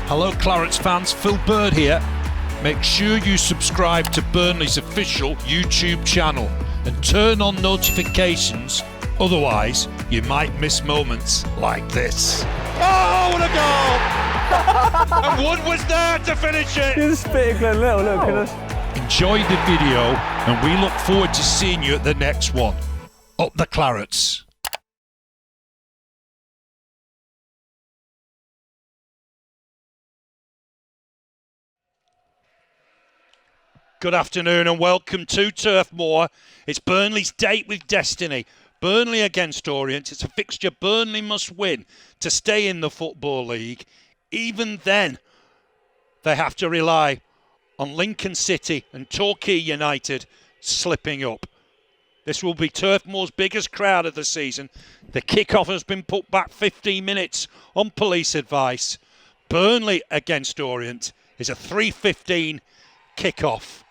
Hello Clarets fans, Phil Bird here. Make sure you subscribe to Burnley's official YouTube channel and turn on notifications, otherwise you might miss moments like this. Oh, what a goal! And Wood was there to finish it! You're spitting Glenn Little, look at us. Enjoy the video and we look forward to seeing you at the next one. Up the Clarets. Good afternoon and welcome to Turf Moor. It's Burnley's date with destiny. Burnley against Orient. It's a fixture Burnley must win to stay in the Football League. Even then, they have to rely on Lincoln City and Torquay United slipping up. This will be Turf Moor's biggest crowd of the season. The kick-off has been put back 15 minutes on police advice. Burnley against Orient is a 3:15 kick-off.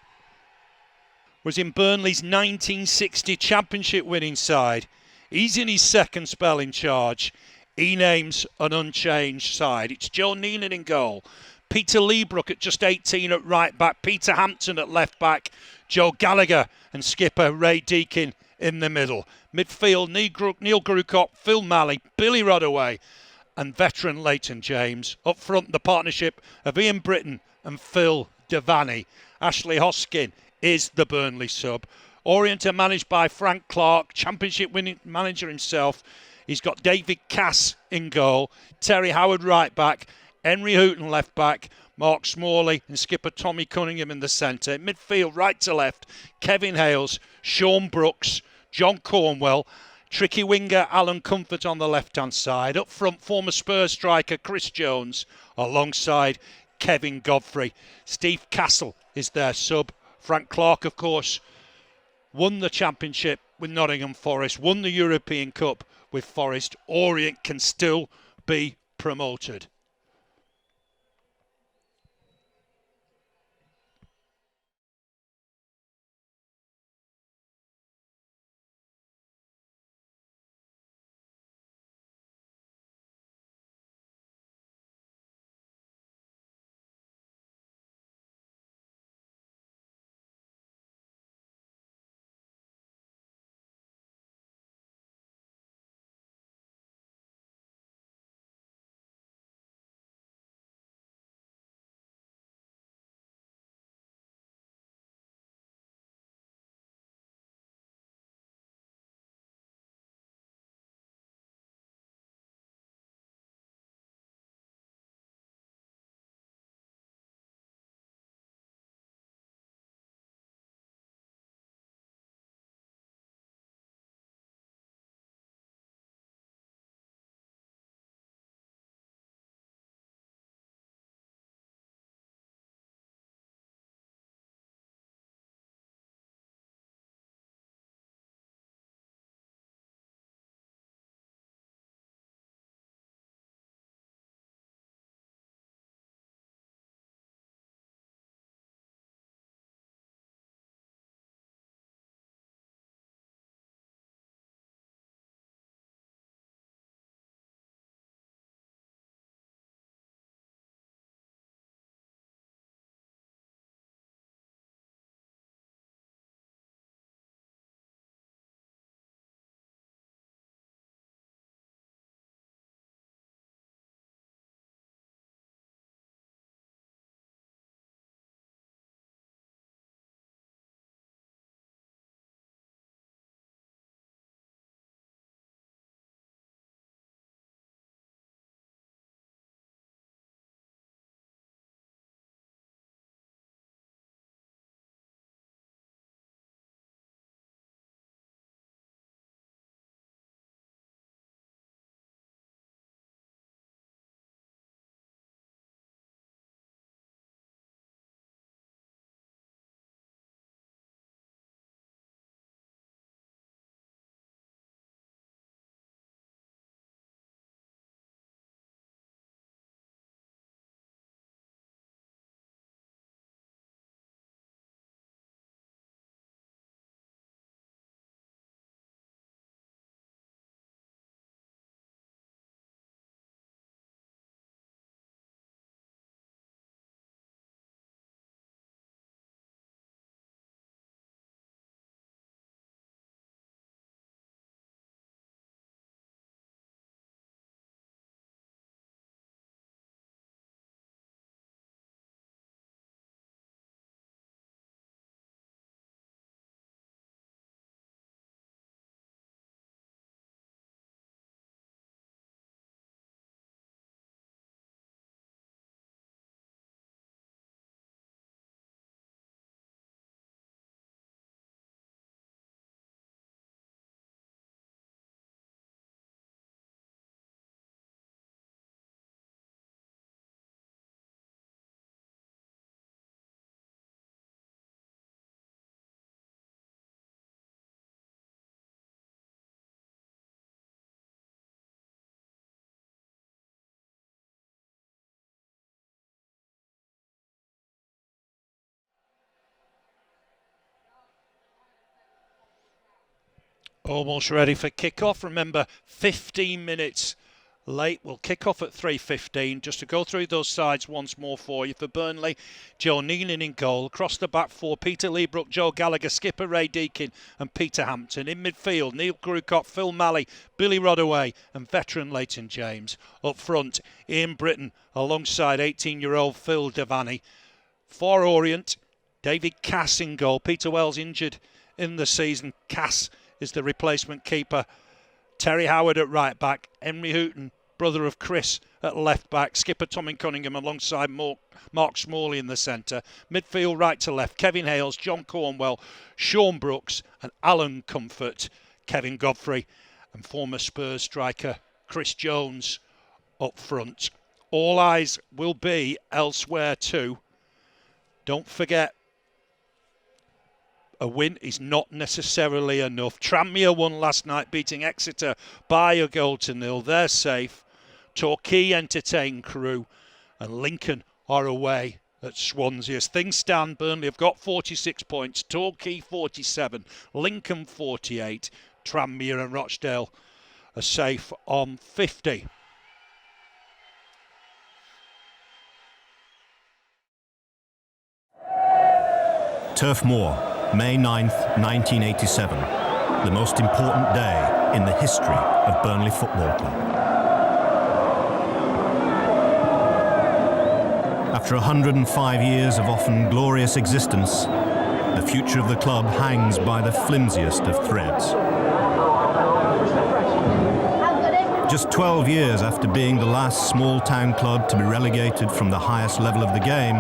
Was in Burnley's 1960 championship winning side. He's in his second spell in charge. He names an unchanged side. It's Joe Neenan in goal. Peter Leebrook at just 18 at right back. Peter Hampton at left back. Joe Gallagher and skipper Ray Deakin in the middle. Midfield, Neil Grukop, Phil Malley, Billy Rodaway and veteran Leighton James. Up front, the partnership of Ian Britton and Phil Devaney. Ashley Hoskin is the Burnley sub. Orient are managed by Frank Clark, championship winning manager himself. He's got David Cass in goal, Terry Howard right back, Henry Hooton left back, Mark Smalley and skipper Tommy Cunningham in the centre. Midfield right to left, Kevin Hales, Sean Brooks, John Cornwell, tricky winger Alan Comfort on the left hand side. Up front, former Spurs striker Chris Jones alongside Kevin Godfrey. Steve Castle is their sub. Frank Clark, of course, won the championship with Nottingham Forest, won the European Cup with Forest. Orient can still be promoted. Almost ready for kick-off. Remember, 15 minutes late. We'll kick off at 3:15. Just to go through those sides once more for you. For Burnley, Joe Neenan in goal. Across the back four, Peter Leebrook, Joe Gallagher, skipper Ray Deakin and Peter Hampton. In midfield, Neil Grewcock, Phil Malley, Billy Rodaway and veteran Leighton James. Up front, Ian Britton alongside 18-year-old Phil Devaney. For Orient, David Cass in goal. Peter Wells injured in the season. Cass is the replacement keeper. Terry Howard at right back. Henry Hooton, brother of Chris, at left back. Skipper Tommy Cunningham alongside Mark Smalley in the centre. Midfield right to left. Kevin Hales, John Cornwell, Sean Brooks and Alan Comfort. Kevin Godfrey and former Spurs striker Chris Jones up front. All eyes will be elsewhere too. Don't forget, a win is not necessarily enough. Tranmere won last night, beating Exeter by a goal to nil. They're safe. Torquay entertain Crewe, and Lincoln are away at Swansea. As things stand, Burnley have got 46 points, Torquay 47, Lincoln 48, Tranmere and Rochdale are safe on 50. Turf Moor, May 9th, 1987, the most important day in the history of Burnley Football Club. After 105 years of often glorious existence, the future of the club hangs by the flimsiest of threads. Just 12 years after being the last small-town club to be relegated from the highest level of the game,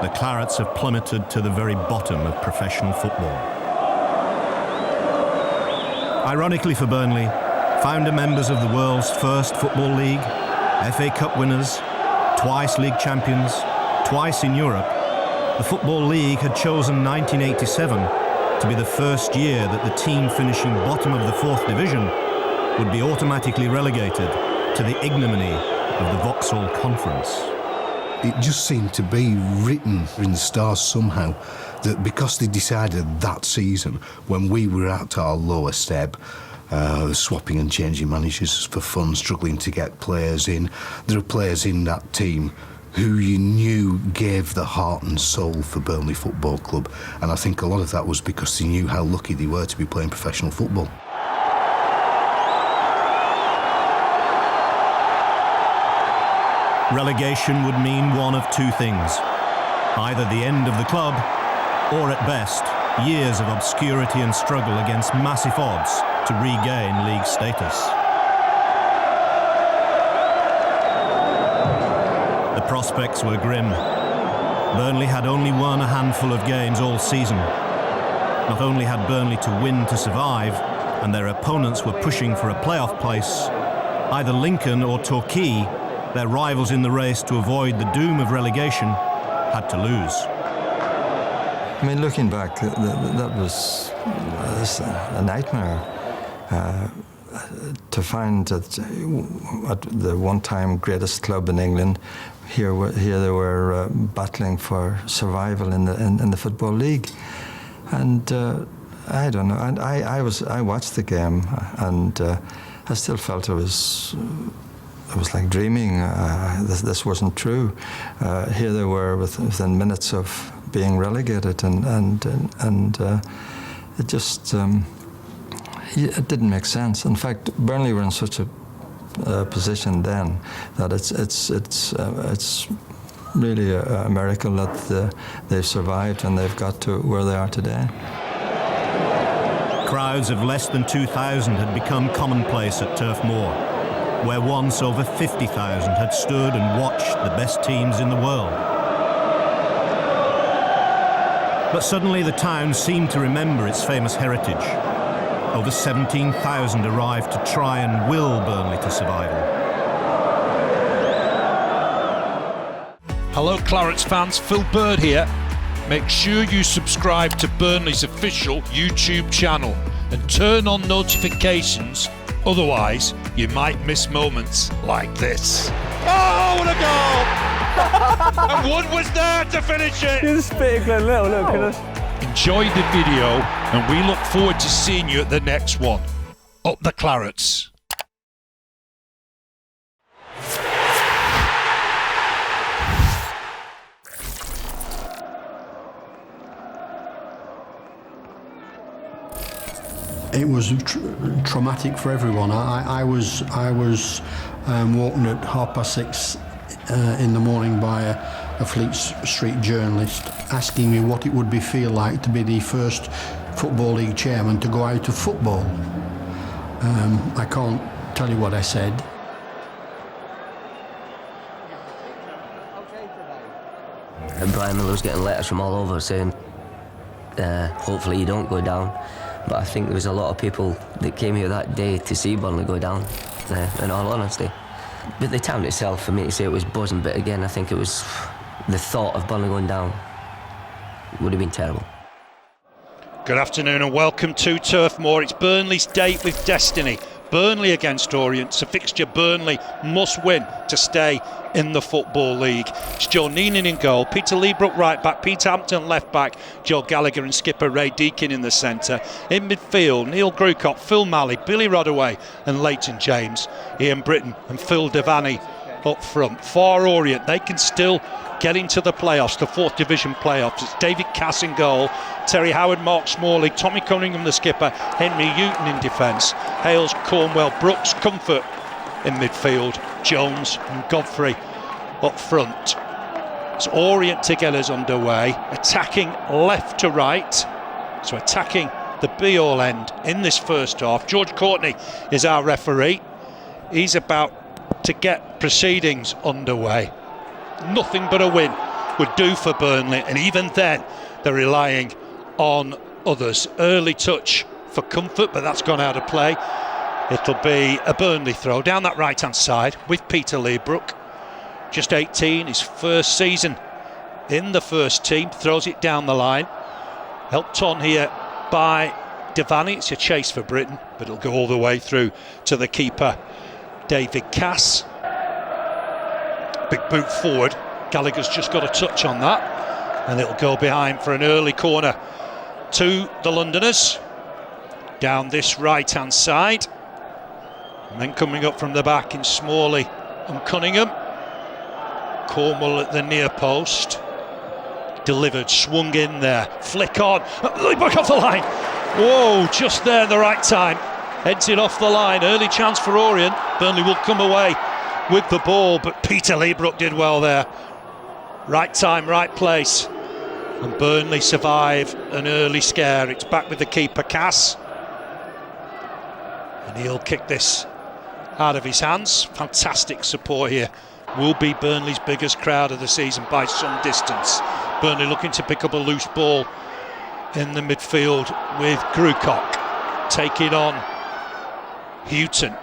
the Clarets have plummeted to the very bottom of professional football. Ironically for Burnley, founder members of the world's first football league, FA Cup winners, twice league champions, twice in Europe, the Football League had chosen 1987 to be the first year that the team finishing bottom of the fourth division would be automatically relegated to the ignominy of the Vauxhall Conference. It just seemed to be written in the stars somehow that because they decided that season, when we were at our lowest ebb, swapping and changing managers for fun, struggling to get players in, there are players in that team who you knew gave the heart and soul for Burnley Football Club. And I think a lot of that was because they knew how lucky they were to be playing professional football. Relegation would mean one of two things: either the end of the club, or at best, years of obscurity and struggle against massive odds to regain league status. The prospects were grim. Burnley had only won a handful of games all season. Not only had Burnley to win to survive, and their opponents were pushing for a playoff place, either Lincoln or Torquay, their rivals in the race to avoid the doom of relegation, had to lose. I mean, looking back, that was a nightmare. To find that at the one-time greatest club in England, here they were battling for survival in the Football League, and I don't know. And I watched the game, and I still felt it was like dreaming. This wasn't true. Here they were within minutes of being relegated, and it just it didn't make sense. In fact, Burnley were in such a position then that it's really a miracle that they've survived and they've got to where they are today. Crowds of less than 2,000 had become commonplace at Turf Moor, where once over 50,000 had stood and watched the best teams in the world. But suddenly the town seemed to remember its famous heritage. Over 17,000 arrived to try and will Burnley to survival. Hello Clarets fans, Phil Bird here. Make sure you subscribe to Burnley's official YouTube channel and turn on notifications, otherwise you might miss moments like this. Oh, what a goal! And Wood was there to finish it! Just spit Glenn Little, look at us. Enjoy the video, and we look forward to seeing you at the next one. Up the Clarets. It was traumatic for everyone. I was woken at 6:30 in the morning by a Fleet Street journalist asking me what it would feel like to be the first Football League chairman to go out of football. I can't tell you what I said. And Brian Miller was getting letters from all over saying, hopefully you don't go down. But I think there was a lot of people that came here that day to see Burnley go down, in all honesty. But the town itself, for me to say it was buzzing, but again, I think it was the thought of Burnley going down would have been terrible. Good afternoon and welcome to Turf Moor. It's Burnley's date with destiny. Burnley against Orient. It's a fixture Burnley must win to stay in the Football League. It's Joe Neenan in goal, Peter Leebrook right back, Peter Hampton left back, Joe Gallagher and skipper Ray Deakin in the centre. In midfield, Neil Grucott, Phil Malley, Billy Rodaway and Leighton James, Ian Britton and Phil Devaney up front. For Orient, they can still get into the playoffs, the 4th Division playoffs. It's David Cass in goal, Terry Howard, Mark Smalley, Tommy Cunningham the skipper, Henry Houghton in defence, Hales, Cornwell, Brooks, Comfort in midfield, Jones and Godfrey up front. It's Orient to get us underway, attacking left to right, so attacking the be-all end in this first half. George Courtney is our referee. He's about to get proceedings underway. Nothing but a win would do for Burnley, and even then they're relying on others. Early touch for Comfort, but that's gone out of play. It'll be a Burnley throw down that right hand side with Peter Leebrook, just 18, his first season in the first team, throws it down the line, helped on here by Devaney. It's a chase for Britain, but it'll go all the way through to the keeper David Cass. Big boot forward, Gallagher's just got a touch on that, and it'll go behind for an early corner to the Londoners down this right hand side. And then coming up from the back in Smalley and Cunningham. Cornwell at the near post, delivered, swung in there, flick on, back off the line. Whoa, just there at the right time, heads it off the line. Early chance for Orient. Burnley will come away with the ball, but Peter Leebrook did well there. Right time, right place, and Burnley survive an early scare. It's back with the keeper Cass, and he'll kick this out of his hands. Fantastic support here. Will be Burnley's biggest crowd of the season by some distance. Burnley looking to pick up a loose ball in the midfield with Grucott taking on Houghton,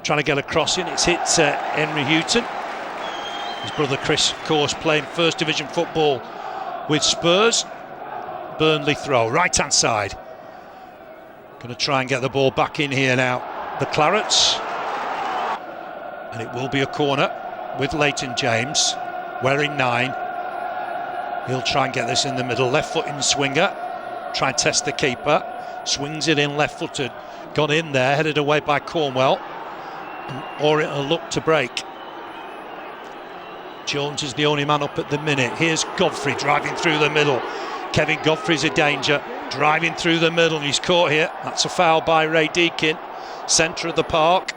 trying to get a cross in. It's hit Henry Houghton. His brother Chris, of course, playing 1st Division football with Spurs. Burnley throw, right hand side. Going to try and get the ball back in here now, the Clarets. And it will be a corner with Leighton James, wearing 9. He'll try and get this in the middle, left foot in swinger, try and test the keeper, swings it in left footed, got in there, headed away by Cornwell, and Orient will look to break. Jones is the only man up at the minute. Here's Godfrey driving through the middle. Kevin Godfrey's a danger, driving through the middle, and he's caught here. That's a foul by Ray Deakin, centre of the park.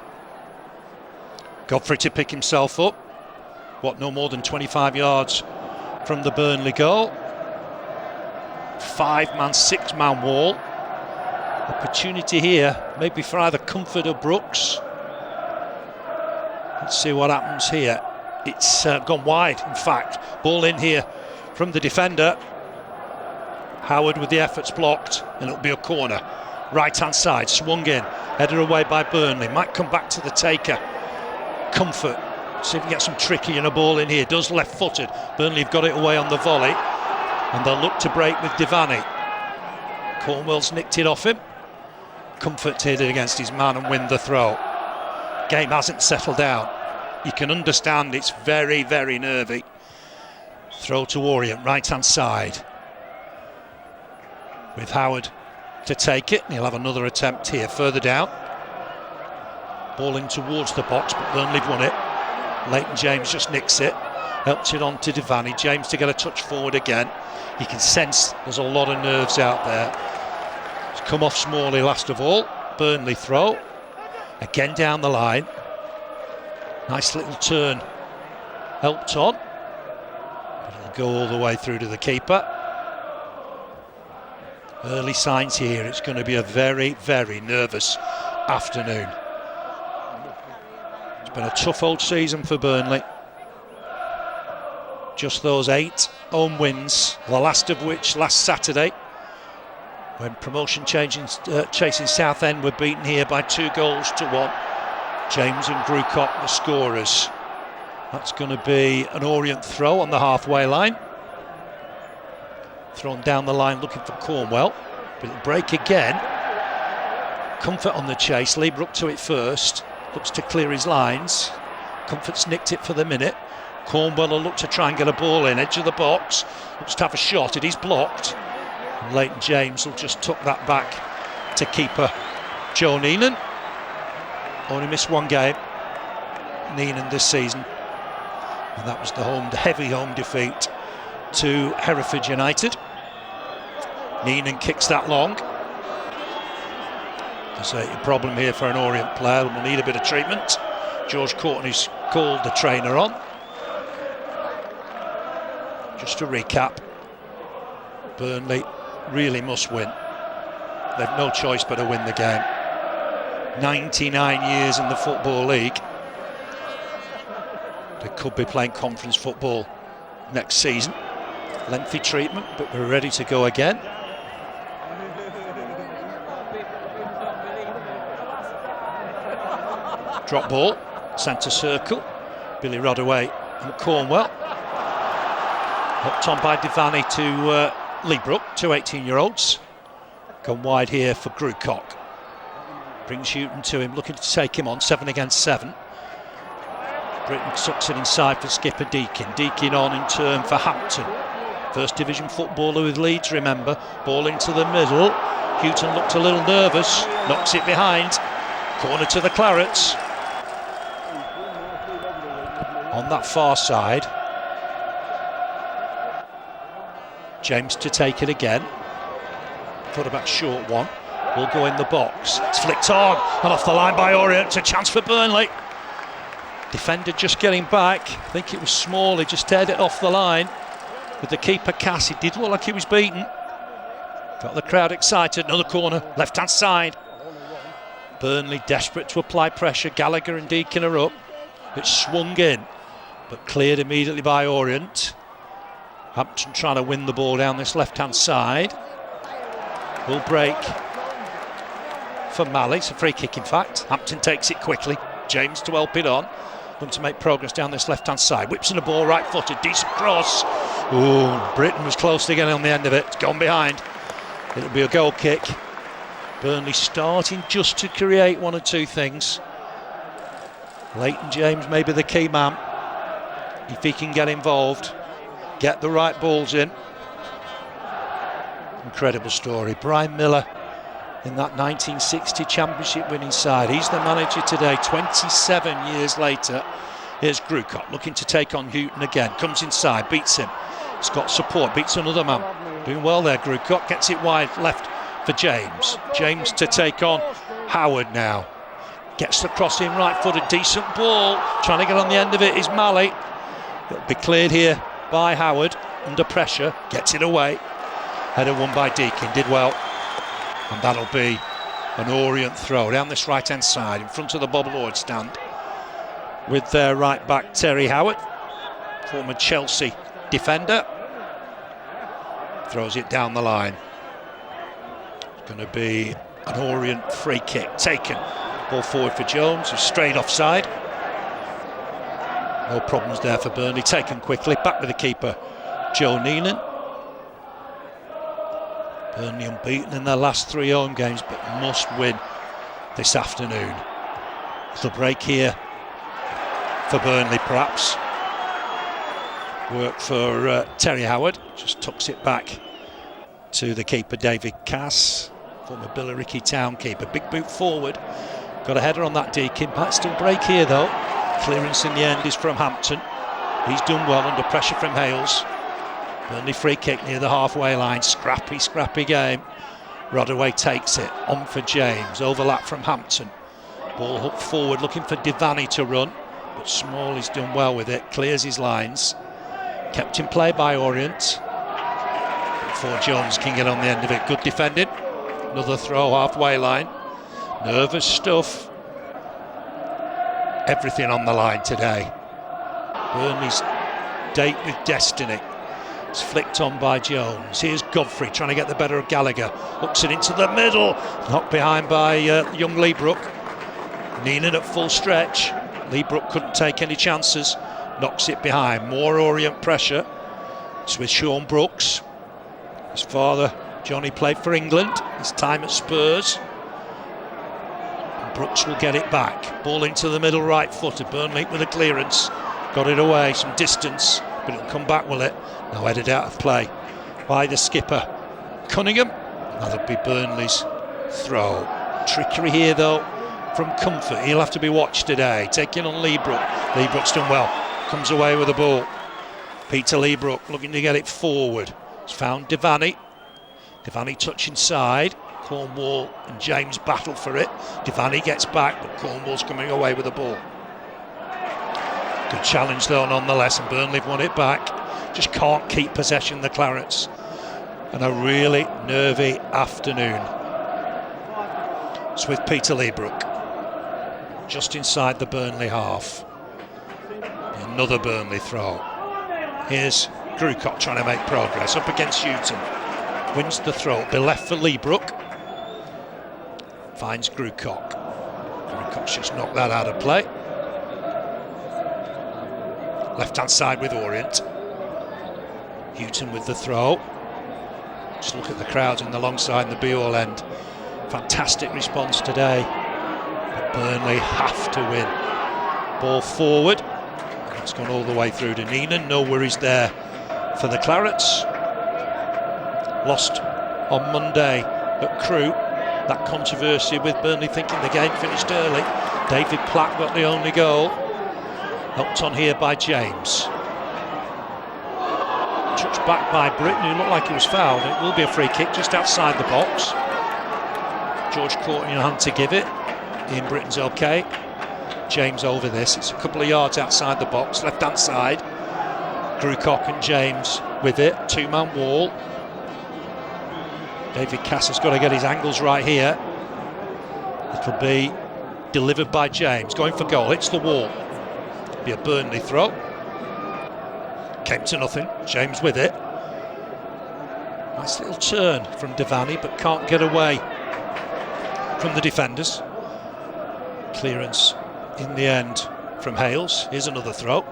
Godfrey to pick himself up. No more than 25 yards from the Burnley goal. 5-man, 6-man wall. Opportunity here, maybe for either Comfort or Brooks. Let's see what happens here. It's gone wide, in fact. Ball in here from the defender. Howard with the efforts blocked, and it'll be a corner. Right hand side, swung in, headed away by Burnley. Might come back to the taker. Comfort, see if we get some tricky in a ball in here. Does left footed. Burnley have got it away on the volley, and they'll look to break with Devaney. Cornwell's nicked it off him. Comfort hit it against his man and win the throw. Game hasn't settled down. You can understand it's very, very nervy. Throw to Orient, right hand side. with Howard to take it, and he'll have another attempt here further down. Ball in towards the box, but Burnley won it. Leighton James just nicks it, helps it on to Devaney. James to get a touch forward again. You can sense there's a lot of nerves out there. It's come off Smalley last of all. Burnley throw, again down the line. Nice little turn, helped on. But it'll go all the way through to the keeper. Early signs here, it's going to be a very, very nervous afternoon. It's been a tough old season for Burnley. Just those 8 home wins, the last of which last Saturday, when promotion chasing Southend were beaten here by 2-1. James and Grucock the scorers. That's going to be an Orient throw on the halfway line. Thrown down the line looking for Cornwell, but it'll break again. Comfort on the chase, Liebrook to it first, looks to clear his lines. Comfort's nicked it for the minute. Cornwell will look to try and get a ball in, edge of the box, looks to have a shot, it is blocked. And Leighton James will just tuck that back to keeper Joe Neenan. Only missed one game, Neenan this season, and that was the heavy home defeat to Hereford United. Neenan kicks that long. There's a problem here for an Orient player, will need a bit of treatment. George Courtney's called the trainer on. Just to recap, Burnley really must win. They've no choice but to win the game. 99 years in the Football League. They could be playing conference football next season. Lengthy treatment, but we're ready to go again. Drop ball, centre circle. Billy Rodaway and Cornwell. Hooked on by Devaney to Liebrook, 2 18-year-olds. Gone wide here for Grucock. Brings Houghton to him, looking to take him on, 7 against 7. Britton sucks it inside for skipper Deakin. Deakin on in turn for Hampton. First division footballer with Leeds, remember. Ball into the middle. Houghton looked a little nervous, knocks it behind. Corner to the Clarets. On that far side. James to take it again. Put a back short one. Will go in the box. It's flicked on and off the line by Orient. It's a chance for Burnley. Defender just getting back. I think it was Smalley, just teared it off the line. With the keeper Cass, he did look like he was beaten. Got the crowd excited. Another corner, left hand side. Burnley desperate to apply pressure. Gallagher and Deakin are up. It's swung in, but cleared immediately by Orient. Hampton trying to win the ball down this left hand side. Will break for Malley. It's a free kick in fact. Hampton takes it quickly. James to help it on. Looking to make progress down this left hand side. Whips in the ball right footed. Decent cross. Ooh, Britton was close to getting on the end of it. It's gone behind. It'll be a goal kick. Burnley starting just to create one or two things. Leighton James may be the key man if he can get involved, get the right balls in. Incredible story. Brian Miller in that 1960 championship winning side. He's the manager today, 27 years later. Here's Grucock looking to take on Houghton again. Comes inside, beats him. He's got support, beats another man. Doing well there, Grucock. Gets it wide left for James. James to take on Howard now. Gets the cross in right footed, decent ball. Trying to get on the end of it is Malley. It'll be cleared here by Howard under pressure. Gets it away. Header won by Deakin, did well. And that'll be an Orient throw down this right hand side in front of the Bob Lord stand. With their right back Terry Howard, former Chelsea defender. Throws it down the line. It's going to be an Orient free kick taken. Ball forward for Jones, who's straight offside. No problems there for Burnley. Taken quickly. Back with the keeper, Joe Neenan. Burnley unbeaten in their last 3 home games, but must win this afternoon. The break here for Burnley, perhaps. Work for Terry Howard. Just tucks it back to the keeper, David Cass, former Billericay Town keeper. Big boot forward. Got a header on that Deakin. Might still break here though. Clearance in the end is from Hampton. He's done well under pressure from Hales. Burnley free kick near the halfway line. Scrappy game. Rodaway takes it. On for James. Overlap from Hampton. Ball hooked forward looking for Devaney to run. But Smalley's done well with it. Clears his lines. Kept in play by Orient. Before Jones can get on the end of it. Good defending. Another throw halfway line. Nervous stuff. Everything on the line today. Burnley's date with destiny. It's flicked on by Jones. Here's Godfrey trying to get the better of Gallagher. Hooks it into the middle. Knocked behind by young Leebrook. Neenan at full stretch. Leebrook couldn't take any chances. Knocks it behind. More Orient pressure. It's with Sean Brooks. His father, Johnny, played for England. His time at Spurs. And Brooks will get it back. Ball into the middle, right footed. Burnley with a clearance. Got it away, some distance. But it'll come back, will it? Now headed out of play by the skipper. Cunningham. That'll be Burnley's throw. Trickery here though from Comfort. He'll have to be watched today. Taking on Leebrook. Leebrook's done well. Comes away with the ball. Peter Leebrook looking to get it forward. He's found Devaney. Devaney touch inside. Cornwall and James battle for it. Devaney gets back, but Cornwall's coming away with the ball. Good challenge though nonetheless, and Burnley have won it back. Just can't keep possession, the Clarets. And a really nervy afternoon. It's with Peter Leebrook. Just inside the Burnley half. Another Burnley throw. Here's Grucock trying to make progress up against Houghton. Wins the throw. Be left for Leebrook. Finds Grucock. Grucock's just knocked that out of play. Left hand side with Orient. Houghton with the throw. Just look at the crowds on the long side and the be-all end. Fantastic response today. But Burnley have to win. Ball forward. It's gone all the way through to Neenan. No worries there for the Clarets. Lost on Monday at Crewe. That controversy with Burnley thinking the game finished early. David Platt got the only goal. Helped on here by James. Touched back by Britton, who looked like he was fouled. It will be a free kick just outside the box. George caught in your hand to give it. Ian Britton's okay. James over this. It's a couple of yards outside the box, left hand side. Grucock and James with it. Two-man wall. David Cass has got to get his angles right here. It'll be delivered by James. Going for goal. Hits the wall. Be a Burnley throw. Came to nothing. James with it. Nice little turn from Devaney, but can't get away from the defenders. Clearance in the end from Hales. Here's another throw.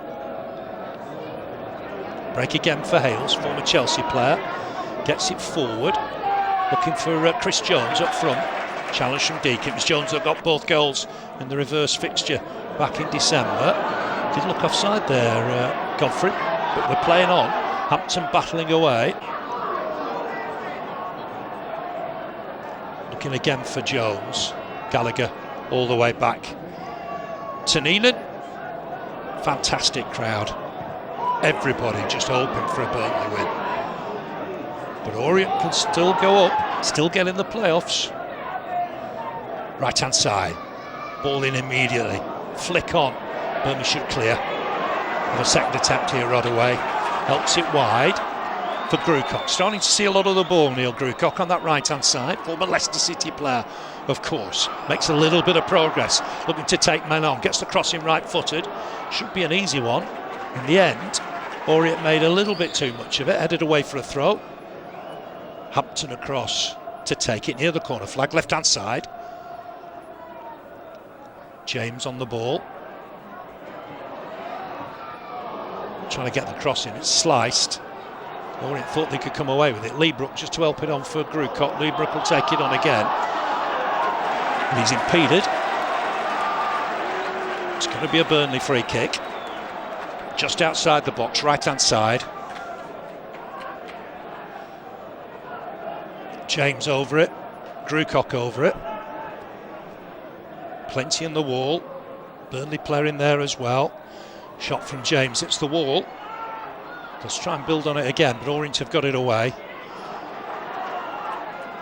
Break again for Hales, former Chelsea player. Gets it forward. Looking for Chris Jones up front. Challenge from Deakin. It was Jones that got both goals in the reverse fixture back in December. Did look offside there, Godfrey, but we're playing on. Hampton battling away. Looking again for Jones. Gallagher all the way back to Neenan. Fantastic crowd. Everybody just hoping for a Burnley win. But Orient can still go up, still get in the playoffs. Right hand side. Ball in immediately. Flick on. Burnley should clear. Have a second attempt here, Rodaway. Helps it wide for Grucock. Starting to see a lot of the ball, Neil Grucock, on that right-hand side. Former Leicester City player, of course. Makes a little bit of progress. Looking to take men on. Gets the crossing right-footed. Should be an easy one. In the end, Orient made a little bit too much of it. Headed away for a throw. Hampton across to take it near the corner flag. Left-hand side. James on the ball. Trying to get the cross in. It's sliced. Orient thought they could come away with it. Leebrook just to help it on for Grucock. Leebrook will take it on again. And he's impeded. It's going to be a Burnley free kick. Just outside the box, right-hand side. James over it, Grewcock over it. Plenty in the wall. Burnley player in there as well. Shot from James, it's the wall. Let's try and build on it again, but Orient have got it away.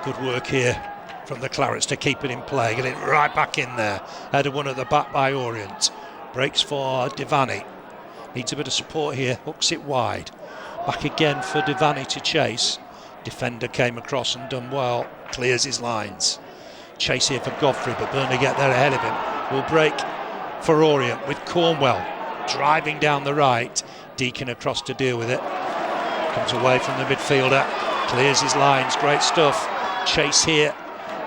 Good work here from the Clarets to keep it in play, get it right back in there. Header one at the back by Orient. Breaks for Devani. Needs a bit of support here, hooks it wide. Back again for Devani to chase. Defender came across and done well, clears his lines. Chase here for Godfrey, but Burnley get there ahead of him. Will break for Orient with Cornwell driving down the right. Deacon across to deal with it. Comes away from the midfielder, clears his lines, great stuff. Chase here,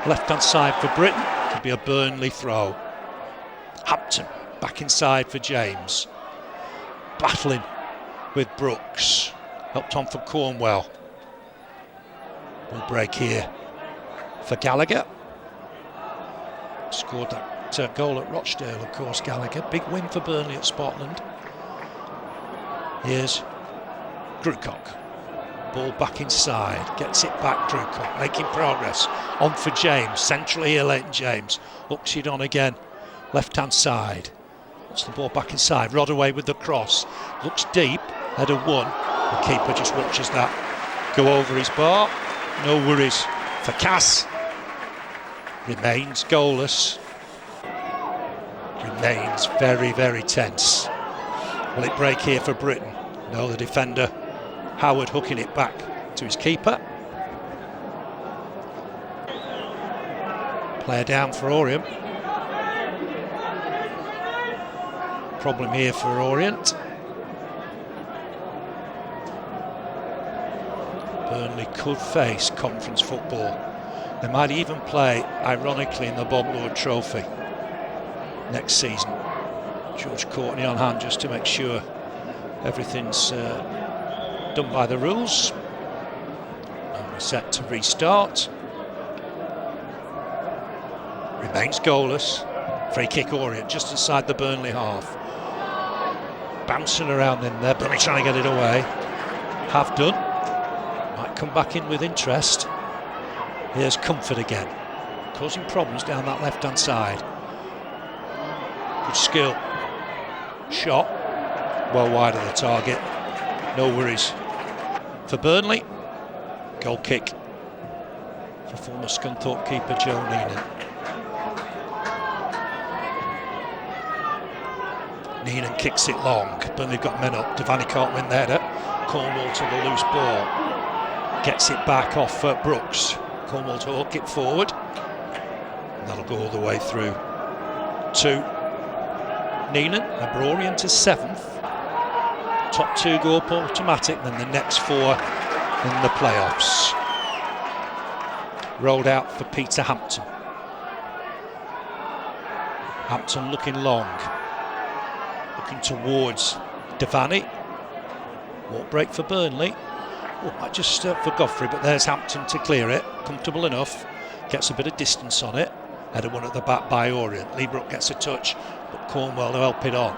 left hand side for Britain. Could be a Burnley throw. Hampton back inside for James. Battling with Brooks. Helped on for Cornwell. Will break here for Gallagher. Scored that goal at Rochdale, of course, Gallagher. Big win for Burnley at Scotland. Here's Grewcock. Ball back inside. Gets it back, Grewcock. Making progress. On for James. Centrally here, Leighton James. Hooks it on again. Left-hand side. Wants the ball back inside. Rodaway with the cross. Looks deep. Header one. The keeper just watches that go over his bar. No worries for Cass. Remains goalless. Remains very, very tense. Will it break here for Britain? No, the defender Howard hooking it back to his keeper. Player down for Orient. Problem here for Orient. Burnley could face conference football. They might even play, ironically, in the Bob Lord Trophy next season. George Courtney on hand just to make sure everything's done by the rules. And we're set to restart. Remains goalless. Free kick Orient just inside the Burnley half. Bouncing around in there, Burnley trying to get it away. Have done. Might come back in with interest. Here's Comfort again, causing problems down that left-hand side. Good skill. Shot. Well wide of the target. No worries for Burnley. Goal kick for former Scunthorpe keeper Joe Neenan. Neenan kicks it long. Burnley got men up. Devani can't win the header. Cornwall to the loose ball. Gets it back off Brooks. Cornwall to hook it forward. And that'll go all the way through to Neenan. Number Orient is 7th. Top 2 go up automatic, then the next 4 in the playoffs. Rolled out for Peter Hampton. Hampton looking long. Looking towards Devani. Walk break for Burnley. Oh, might just for Godfrey, but there's Hampton to clear it. Comfortable enough. Gets a bit of distance on it. Header one at the back by Orient. Leibrook gets a touch, but Cornwell to help it on.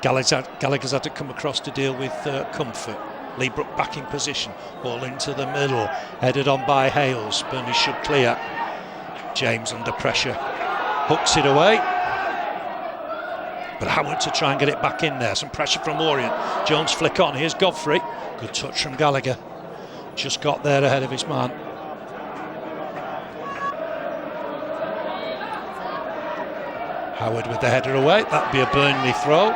Gallagher's had to come across to deal with Comfort. Leibrook back in position. Ball into the middle. Headed on by Hales. Burnley should clear. James under pressure. Hooks it away. But Howard to try and get it back in there. Some pressure from Orient. Jones flick on. Here's Godfrey. Good touch from Gallagher. Just got there ahead of his man. Howard with the header away. That'd be a Burnley throw.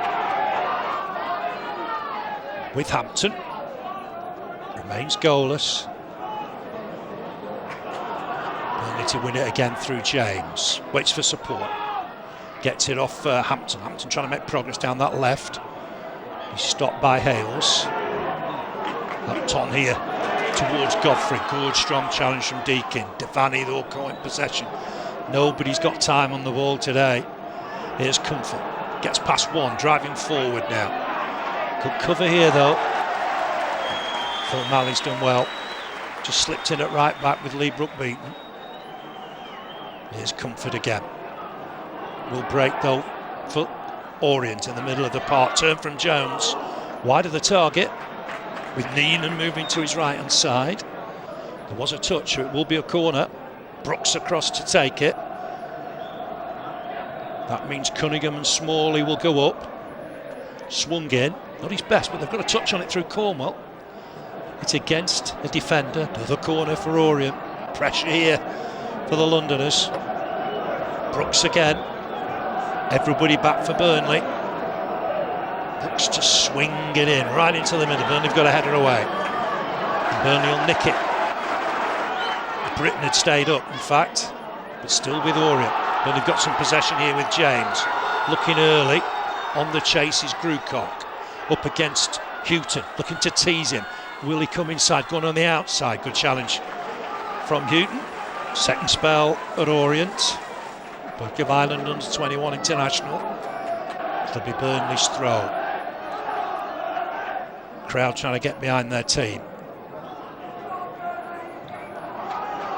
With Hampton. Remains goalless. Burnley to win it again through James. Waits for support. Gets it off Hampton. Hampton trying to make progress down that left. He's stopped by Hales. Helped on here towards Godfrey. Good strong challenge from Deakin. Devani though caught in possession. Nobody's got time on the ball today. Here's Comfort. Gets past one, driving forward now. Good cover here though. Phil Malley's done well. Just slipped in at right back with Leibrook beaten. Here's Comfort again. Will break though for Orient in the middle of the park. Turn from Jones. Wide of the target. With Neenan moving to his right hand side. There was a touch, so it will be a corner. Brooks across to take it. That means Cunningham and Smalley will go up. Swung in, not his best, but they've got a touch on it through Cornwell. It's against a defender. Another corner for Orient. Pressure here for the Londoners. Brooks again. Everybody back for Burnley. Brooks to swing it in right into the middle. Burnley've got a header away. And Burnley will nick it. Britain had stayed up, in fact, but still with Orient. Burnley've got some possession here with James. Looking early. On the chase is Grucock. Up against Houghton. Looking to tease him. Will he come inside? Going on the outside. Good challenge from Houghton. Second spell at Orient. Book of Ireland under 21 international. It'll be Burnley's throw. Crowd trying to get behind their team.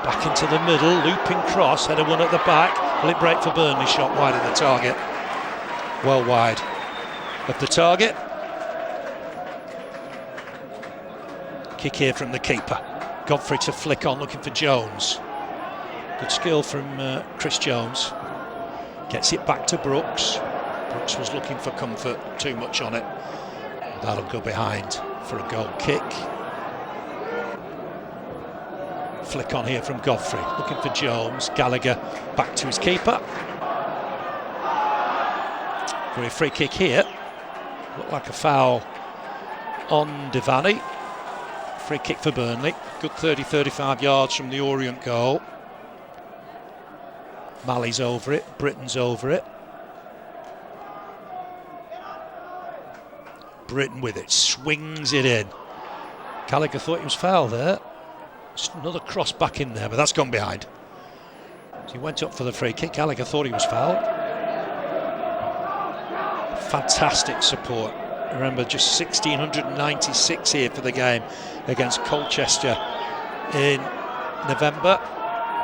Back into the middle, looping cross, header one at the back. Will it break for Burnley? Shot wide of the target. Well wide of the target. Kick here from the keeper. Godfrey to flick on, looking for Jones. Good skill from Chris Jones. Gets it back to Brooks. Brooks was looking for comfort, too much on it. That'll go behind for a goal kick. Flick on here from Godfrey, looking for Jones. Gallagher back to his keeper. For a free kick here. Looked like a foul on Devaney. Free kick for Burnley. Good 30-35 yards from the Orient goal. Malley's over it, Britton's over it. Britton with it, swings it in. Gallagher thought he was foul there. Just another cross back in there, but that's gone behind. So he went up for the free kick. Gallagher thought he was fouled. Fantastic support. Remember, just 1,696 here for the game against Colchester in November.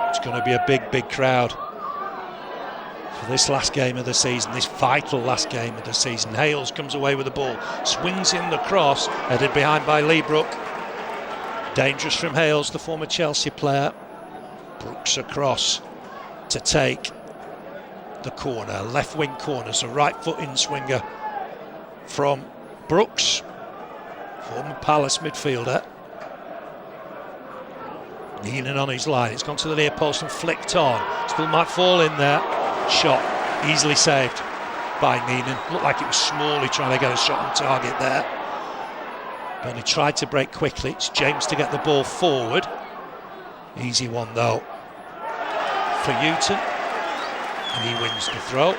It's going to be a big crowd for this last game of the season, this vital last game of the season. Hales comes away with the ball, swings in the cross, headed behind by Leebrook. Dangerous from Hales, the former Chelsea player. Brooks across to take the corner, left wing corner, so right foot in swinger from Brooks, former Palace midfielder. Kneeling on his line, it's gone to the near post and flicked on. Still might fall in there. Shot easily saved by Neenan. Looked like it was Smalley trying to get a shot on target there. Burnley tried to break quickly. It's James to get the ball forward. Easy one though for Houghton. And he wins the throw.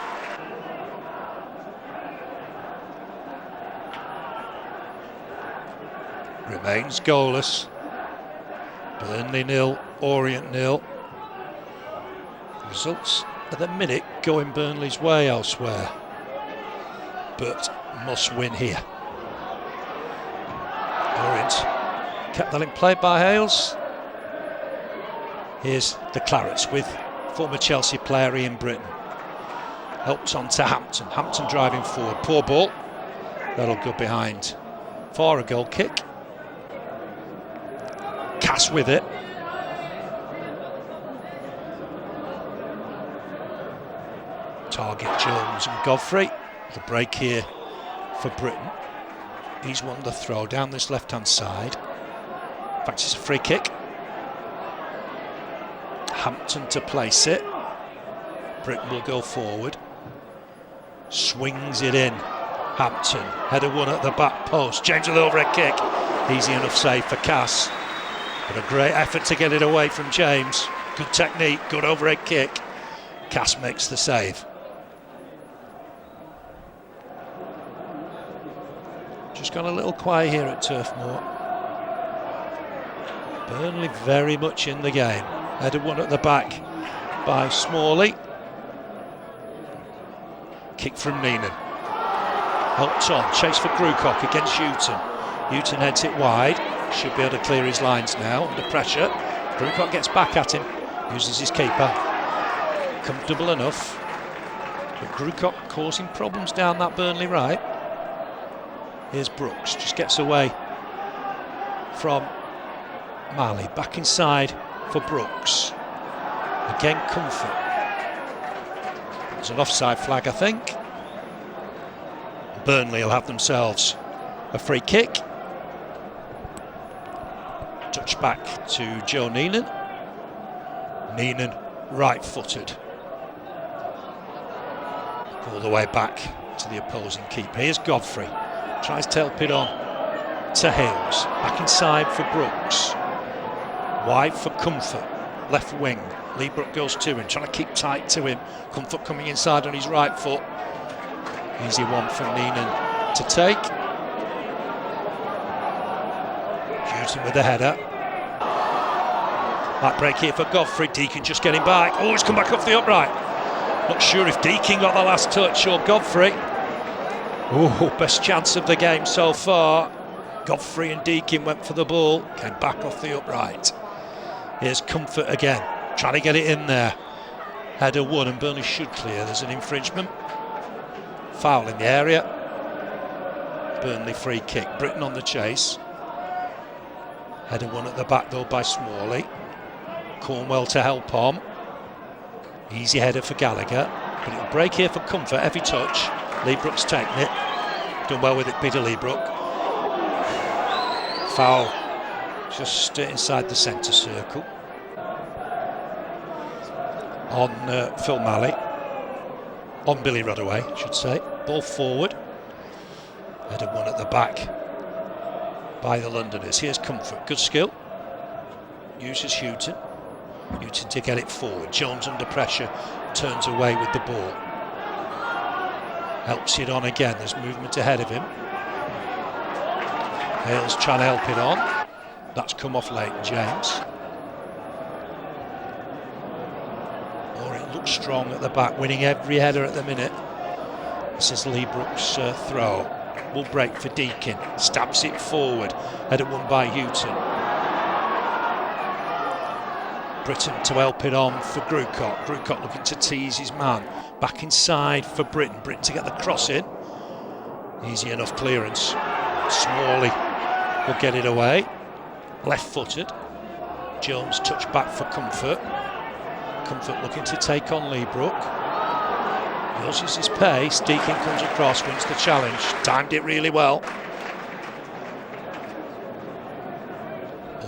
Remains goalless. Burnley 0, Orient 0. Results at the minute going Burnley's way elsewhere, but must win here. Orient kept that in play by Hales. Here's the Clarets with former Chelsea player Ian Britton. Helped on to Hampton. Hampton driving forward. Poor ball. That'll go behind for a goal kick. Cass with it. Target Jones and Godfrey. The break here for Britain. He's won the throw down this left-hand side. In fact, it's a free kick. Hampton to place it. Britain will go forward. Swings it in. Hampton. Header one at the back post. James with overhead kick. Easy enough save for Cass. But a great effort to get it away from James. Good technique, good overhead kick. Cass makes the save. Just gone a little quiet here at Turf Moor. Burnley very much in the game. Headed one at the back by Smalley. Kick from Neenan. Helped on, chase for Grucock against Houghton. Houghton heads it wide. Should be able to clear his lines now under pressure. Grucock gets back at him. Uses his keeper. Comfortable enough. But Grucock causing problems down that Burnley right. Here's Brooks, just gets away from Mali back inside for Brooks. Again, Comfort. There's an offside flag, I think. Burnley will have themselves a free kick. Touch back to Joe Neenan. Neenan right-footed. All the way back to the opposing keeper. Here's Godfrey. Tries to help it on to Hales. Back inside for Brooks. Wide for Comfort. Left wing. Leibrook goes to him, trying to keep tight to him. Comfort coming inside on his right foot. Easy one for Neenan to take. Houghton with the header. Back break here for Godfrey. Deacon just getting back. Oh, it's come back off the upright. Not sure if Deacon got the last touch or Godfrey. Oh, best chance of the game so far. Godfrey and Deacon went for the ball. Came back off the upright. Here's Comfort again. Trying to get it in there. Header won and Burnley should clear. There's an infringement. Foul in the area. Burnley free kick. Britton on the chase. Header won at the back though by Smalley. Cornwell to help on. Easy header for Gallagher. But it'll break here for Comfort. Heavy touch. Leibrook's taken it. Done well with it, Peter Leibrook. Foul just inside the centre circle. On Phil Malley. On Billy Rodaway, I should say. Ball forward. Header one at the back by the Londoners. Here's Comfort. Good skill. Uses Houghton. Houghton to get it forward. Jones under pressure. Turns away with the ball. Helps it on again. There's movement ahead of him. Hale's trying to help it on. That's come off Leighton James. Orient looks strong at the back, winning every header at the minute. This is Leibrook's throw. Will break for Deacon. Stabs it forward. Header won by Houghton. Britton to help it on for Grucott. Grucott looking to tease his man. Back inside for Britton. Britton to get the cross in. Easy enough clearance. Smalley will get it away. Left-footed. Jones touch back for Comfort. Comfort looking to take on Leibrook. He uses his pace. Deacon comes across, wins the challenge. Timed it really well.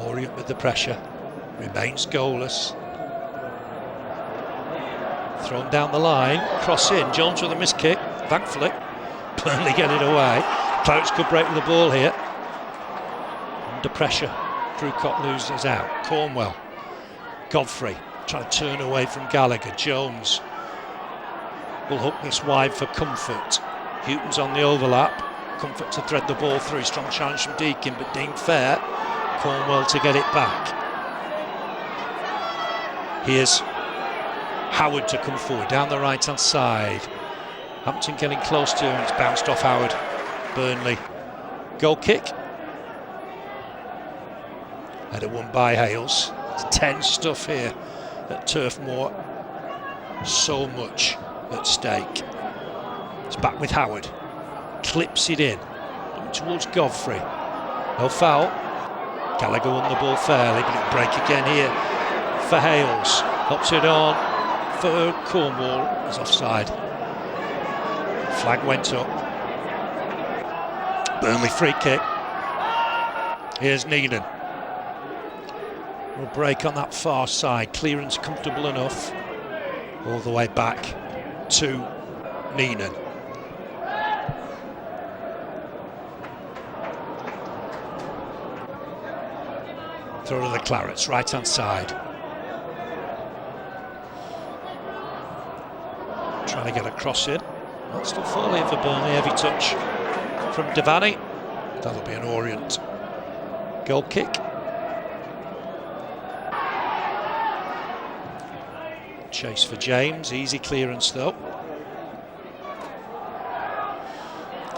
Orient with the pressure. Remains goalless. Thrown down the line. Cross in. Jones with a missed kick. Thankfully. Burnley get it away. Clarets could break with the ball here. Under pressure. Grucott loses out. Cornwell. Godfrey trying to turn away from Gallagher. Jones will hook this wide for Comfort. Houghton's on the overlap. Comfort to thread the ball through. Strong challenge from Deacon, but deemed fair. Cornwell to get it back. Here's Howard to come forward down the right hand side. Hampton getting close to him. It's bounced off Howard. Burnley. Goal kick. Header won by Hales. It's tense stuff here at Turf Moor. So much at stake. It's back with Howard. Clips it in. Looking towards Godfrey. No foul. Gallagher won the ball fairly, but it'll break again here for Hales. Helps it on for Cornwall. He's offside. Flag went up. Burnley free kick. Here's Neenan. Will break on that far side. Clearance comfortable enough. All the way back to Neenan. Throw to the Clarets, right hand side. Trying to get a cross in. Not still falling for Burnley. Heavy touch from Devaney. That'll be an Orient goal kick. Chase for James. Easy clearance though.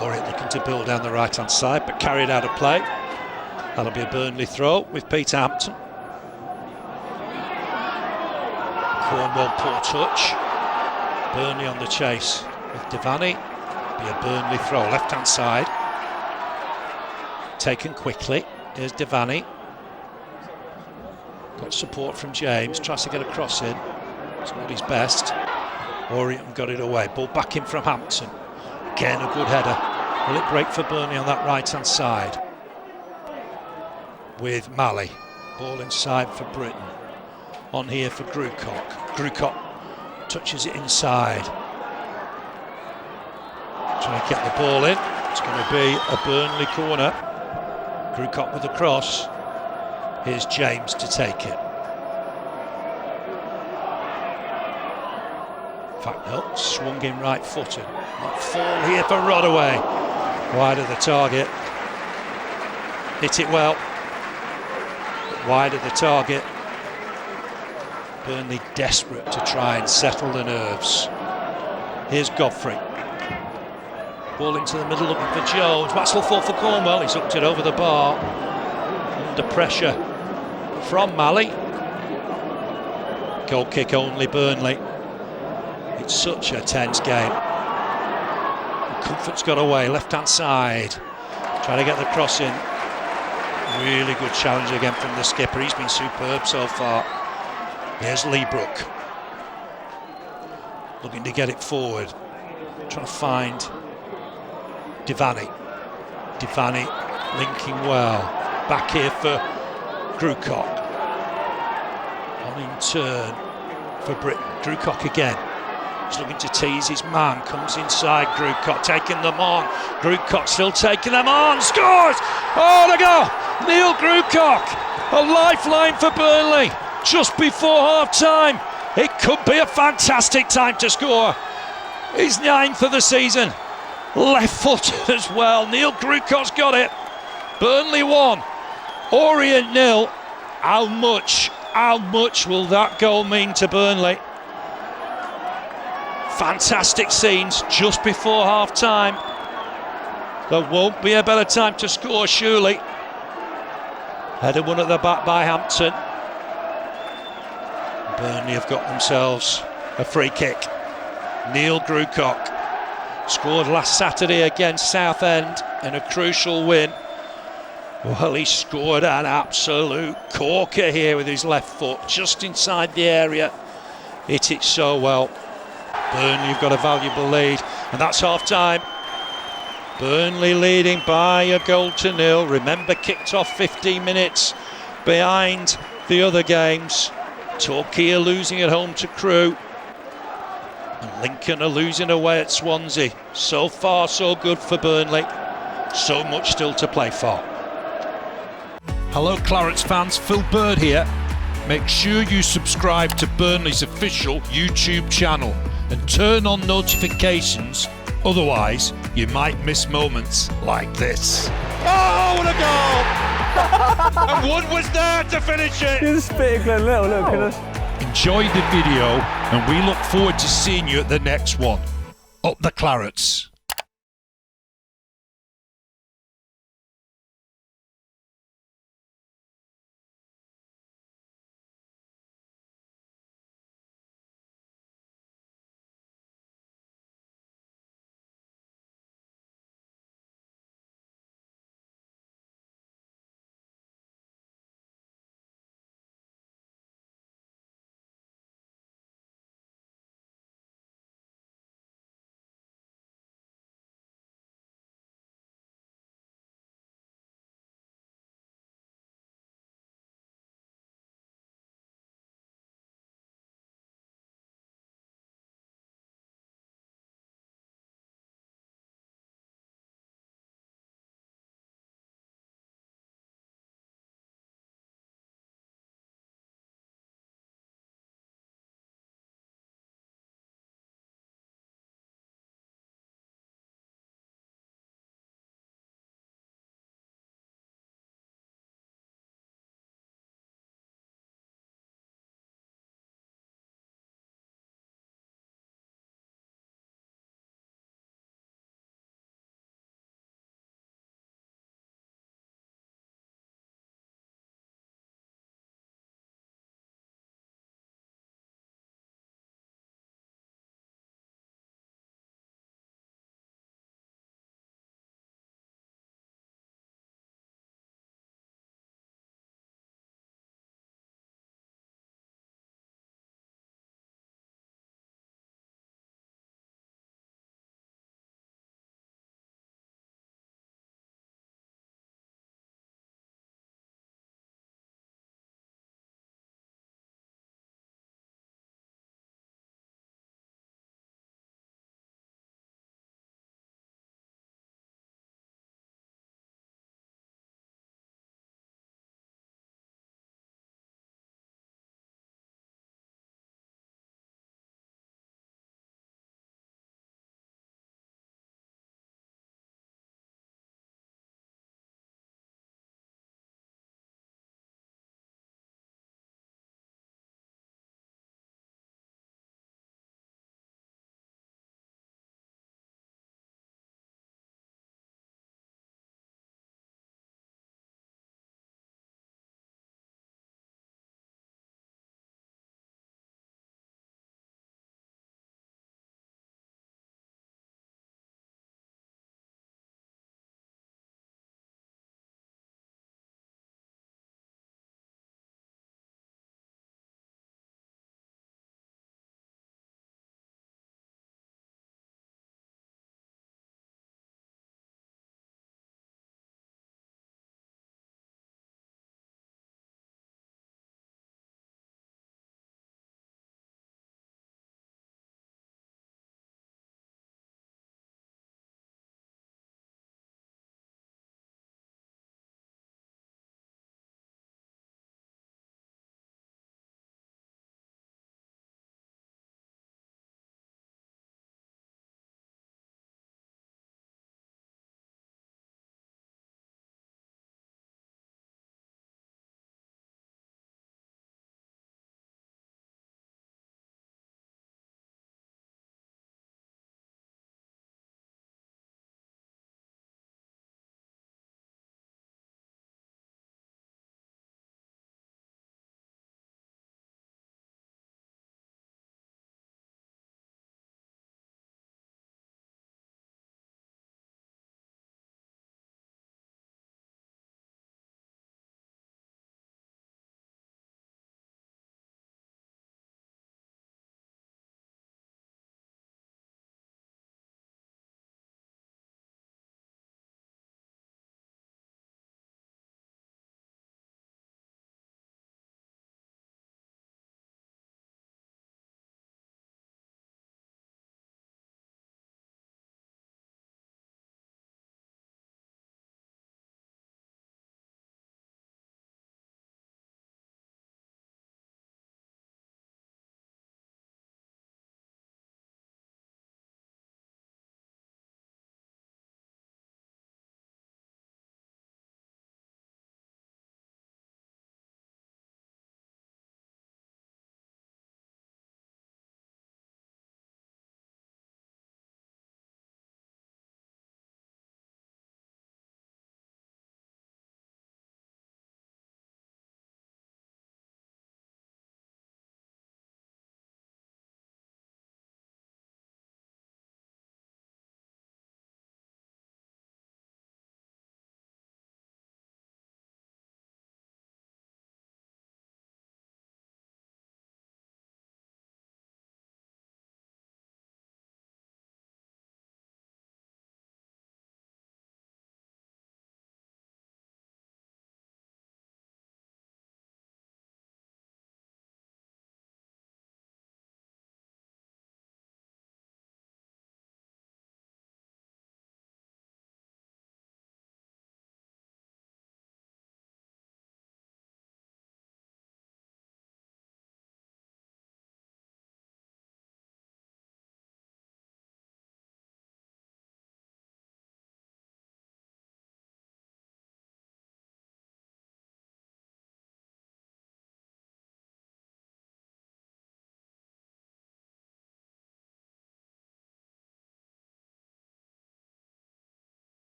Orient looking to build down the right hand side, but carried out of play. That'll be a Burnley throw with Peter Hampton. Cornwell poor touch. Burnley on the chase with Devaney. Be a Burnley throw, left hand side. Taken quickly. Here's Devaney. Got support from James, tries to get a cross in. It's not his best. Orient got it away. Ball back in from Hampton. Again, a good header. Will it break for Burnley on that right-hand side? With Malley. Ball inside for Britain. On here for Grucock. Grucock touches it inside. Trying to get the ball in. It's going to be a Burnley corner. Grucock with the cross. Here's James to take it. In fact, no, swung in right-footed. Not fall here for Rodaway. Wide of the target. Hit it well. Wide of the target. Burnley desperate to try and settle the nerves. Here's Godfrey. Ball into the middle looking for Jones. Maxwell fought for Cornwell. He's hooked it over the bar. Under pressure from Malley. Goal kick only Burnley. It's such a tense game. Comfort's got away, left hand side. Trying to get the cross in. Really good challenge again from the skipper. He's been superb so far. Here's Leebrook. Looking to get it forward. Trying to find Devaney. Devaney linking well. Back here for Grucock. On in turn for Britain. Grucock again. He's looking to tease his man. Comes inside Grucock, taking them on. Grucock still taking them on. Scores! Oh, the goal! Neil Grucock. A lifeline for Burnley. Just before half-time. It could be a fantastic time to score. He's 9th of the season. Left-footed as well. Neil Grucock's got it. Burnley 1. Orient 0. How much will that goal mean to Burnley? Fantastic scenes just before half-time. There won't be a better time to score, surely. Header one at the back by Hampton. Burnley have got themselves a free kick. Neil Grucock scored last Saturday against Southend in a crucial win. Well, he scored an absolute corker here with his left foot, just inside the area. Hit it so well. Burnley have got a valuable lead, and that's half-time. Burnley leading by a goal to nil. Remember, kicked off 15 minutes behind the other games. Torquay are losing at home to Crewe. And Lincoln are losing away at Swansea. So far, so good for Burnley. So much still to play for. Hello, Clarets fans. Phil Bird here. Make sure you subscribe to Burnley's official YouTube channel and turn on notifications. Otherwise, you might miss moments like this. Oh, what a goal! And one was there to finish it. Just spit it, Glenn Little, look at us. Enjoy the video, and we look forward to seeing you at the next one. Up the Clarets.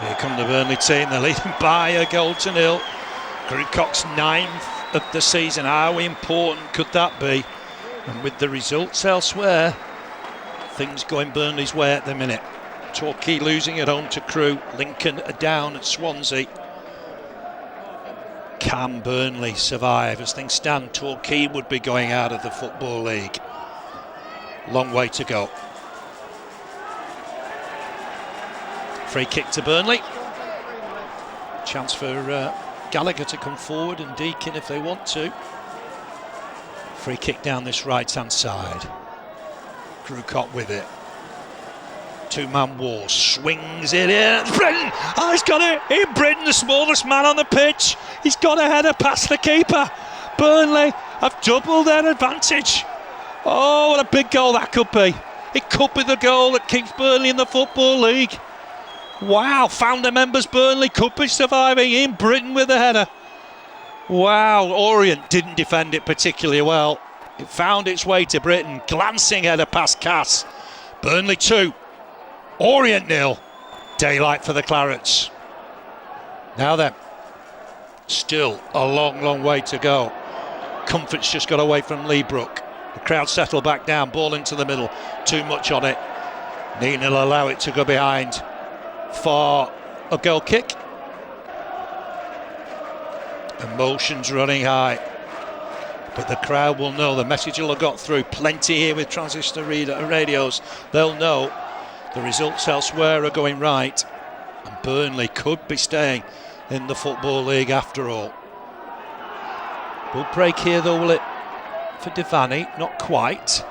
Here come the Burnley team. They're leading by a goal to nil. Grewcock's 9th of the season. How important could that be? And with the results elsewhere, things going Burnley's way at the minute. Torquay losing at home to Crewe. Lincoln are down at Swansea. Can Burnley survive? As things stand, Torquay would be going out of the Football League. Long way to go. Free kick to Burnley. Chance for Gallagher to come forward and Deakin if they want to. Free kick down this right-hand side. Grewcock with it. Two-man wall, swings it in. Britton! Oh, he's got it! In Britton, the smallest man on the pitch. He's got a header past the keeper. Burnley have doubled their advantage. Oh, what a big goal that could be. It could be the goal that keeps Burnley in the Football League. Wow, founder members Burnley could be surviving. In Britton with a header. Wow, Orient didn't defend it particularly well. It found its way to Britton. Glancing header past Cass. Burnley 2. Orient 0. Daylight for the Clarets. Now then, still a long way to go. Comfort's just got away from Leebrook. The crowd settle back down, ball into the middle. Too much on it. Nina will allow it to go behind for a goal kick. Emotions running high. But the crowd will know, the message will have got through. Plenty here with transistor radios. They'll know the results elsewhere are going right, and Burnley could be staying in the Football League after all. Will break here though, will it? For Devaney, not quite.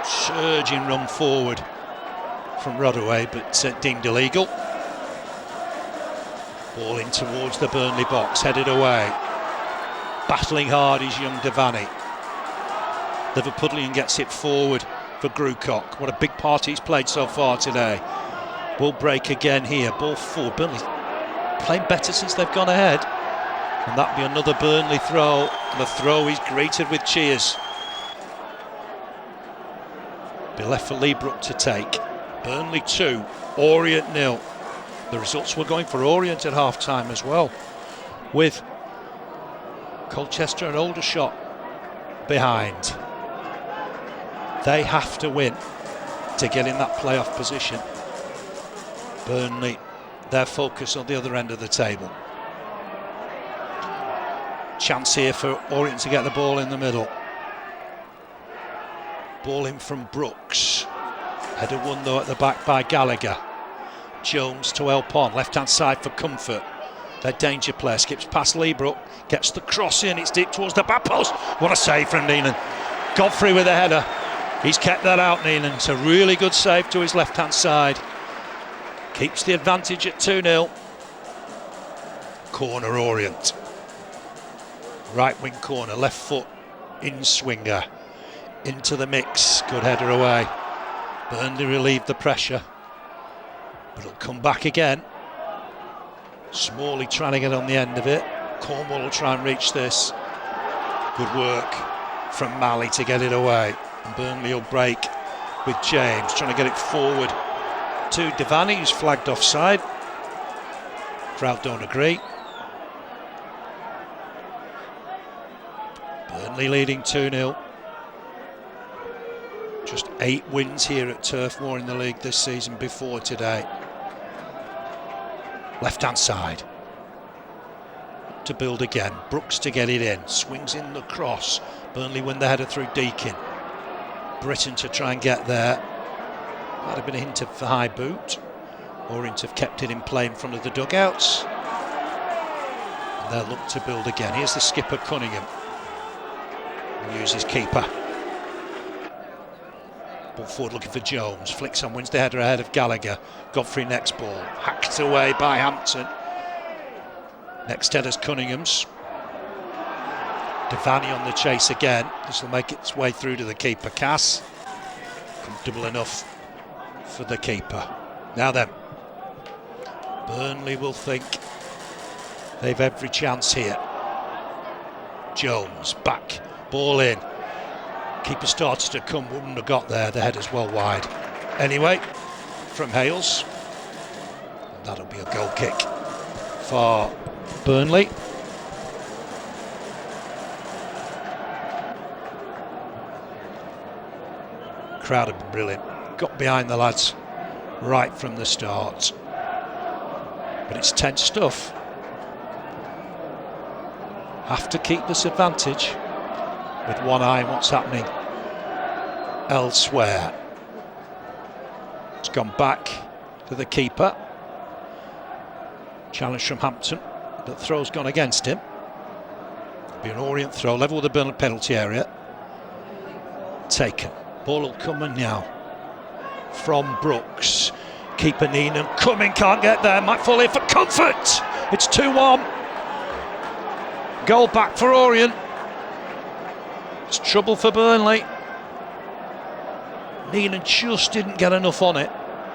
Surging run forward from Rodaway, but deemed illegal. Ball in towards the Burnley box, headed away. Battling hard is young Devaney. Liverpudlian gets it forward for Grewcock. What a big part he's played so far today. Ball break again here. Ball forward. Burnley playing better since they've gone ahead. And that'll be another Burnley throw. And the throw is greeted with cheers. Be left for Leebrook to take. Burnley 2, Orient 0. The results were going for Orient at half-time as well, with Colchester and Aldershot behind. They have to win to get in that playoff position. Burnley, their focus on the other end of the table. Chance here for Orient to get the ball in the middle. Ball in from Brooks. Header won though at the back by Gallagher. Jones to Elpon, left-hand side for Comfort. Their danger player skips past Leebrook, gets the cross in, it's deep towards the back post. What a save from Neenan. Godfrey with a header. He's kept that out, Neenan. It's a really good save to his left-hand side. Keeps the advantage at 2-0. Corner Orient. Right wing corner, left foot in swinger. Into the mix, good header away. Burnley relieved the pressure, but it'll come back again. Smalley trying to get on the end of it. Cornwall will try and reach this. Good work from Malley to get it away. And Burnley will break with James, trying to get it forward to Devaney, who's flagged offside. Crowd don't agree. Burnley leading 2-0. Just 8 wins here at Turf Moor in the league this season before today. Left-hand side. To build again. Brooks to get it in. Swings in the cross. Burnley win the header through Deakin. Britton to try and get there. Might have been a hint of high boot. Orient have kept it in play in front of the dugouts. And they'll look to build again. Here's the skipper Cunningham. Uses keeper. Ball forward looking for Jones. Flicks on, wins the header ahead of Gallagher. Godfrey next ball. Hacked away by Hampton. Next header's Cunningham's. Devaney on the chase again. This will make its way through to the keeper. Cass. Comfortable enough for the keeper. Now then. Burnley will think they've every chance here. Jones back. Ball in. Keeper starts to come, wouldn't have got there. The header's well wide. Anyway, from Hales. That'll be a goal kick for Burnley. Crowd have been brilliant. Got behind the lads right from the start. But it's tense stuff. Have to keep this advantage with one eye on what's happening elsewhere. It's gone back to the keeper. Challenge from Hampton, but throw's gone against him. Be an Orient throw, level with the Burnley penalty area. Taken. Ball will come in now from Brooks. Keeper Neenan coming, can't get there. Might fall in for comfort. It's 2-1. Goal back for Orient. It's trouble for Burnley. Neenan just didn't get enough on it.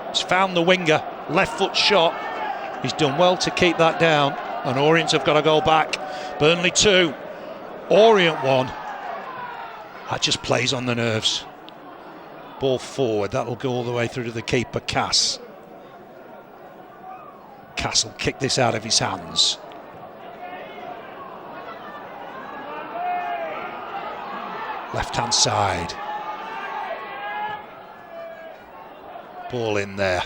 He's found the winger, left foot shot. He's done well to keep that down, and Orient have got to go back. Burnley 2, Orient 1. That just plays on the nerves. Ball forward, that'll go all the way through to the keeper, Cass. Cass will kick this out of his hands. Left-hand side. Ball in there.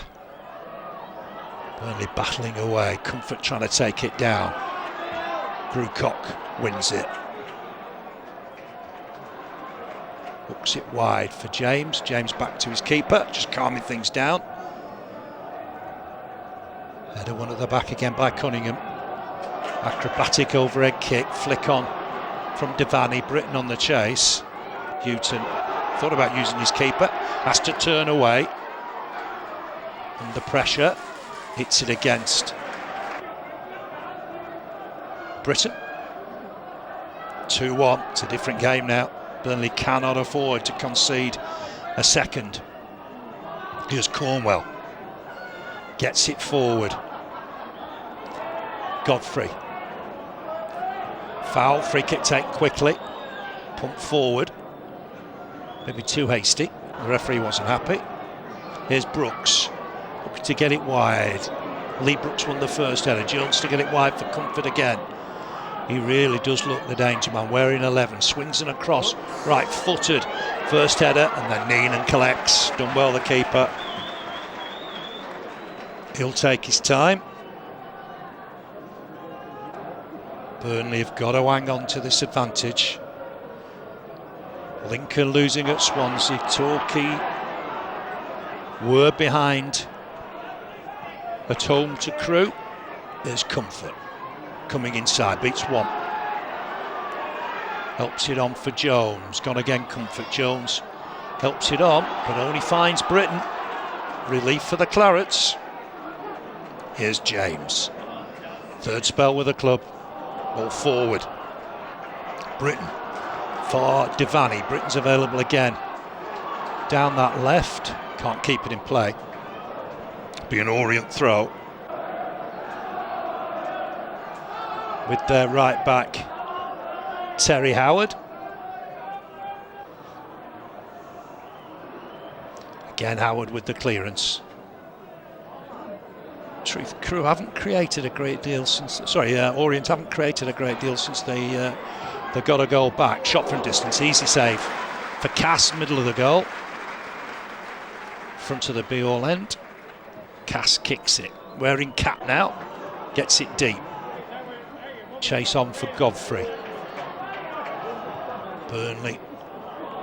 Burnley battling away. Comfort trying to take it down. Grewcock wins it. Hooks it wide for James. James back to his keeper, just calming things down. Header one at the back again by Cunningham. Acrobatic overhead kick. Flick on from Devaney. Britton on the chase. Houghton thought about using his keeper. Has to turn away. Under pressure. Hits it against Britton. 2-1. It's a different game now. Burnley cannot afford to concede a second. Here's Cornwell. Gets it forward. Godfrey. Foul. Free kick taken quickly. Pump forward. Maybe too hasty. The referee wasn't happy. Here's Brooks. Looking to get it wide. Lee Brooks won the first header. Jones to get it wide for Comfort again. He really does look the danger man. Wearing 11. Swings and across. Right footed. First header, and then Neenan collects. Done well, the keeper. He'll take his time. Burnley have got to hang on to this advantage. Lincoln losing at Swansea. Torquay were behind at home to Crewe. There's Comfort coming inside, beats one. Helps it on for Jones. Gone again, Comfort. Jones helps it on, but only finds Britton. Relief for the Clarets. Here's James. Third spell with the club. Ball forward. Britton for Devaney. Britton's available again. Down that left. Can't keep it in play. Be an Orient throw. With their right back, Terry Howard. Again, Howard with the clearance. Truth, Crewe haven't created a great deal since. Orient haven't created a great deal since they got a goal back. Shot from distance, easy save for Cass, middle of the goal. Front of the be-all end. Cass kicks it. Wearing cap now, gets it deep. Chase on for Godfrey. Burnley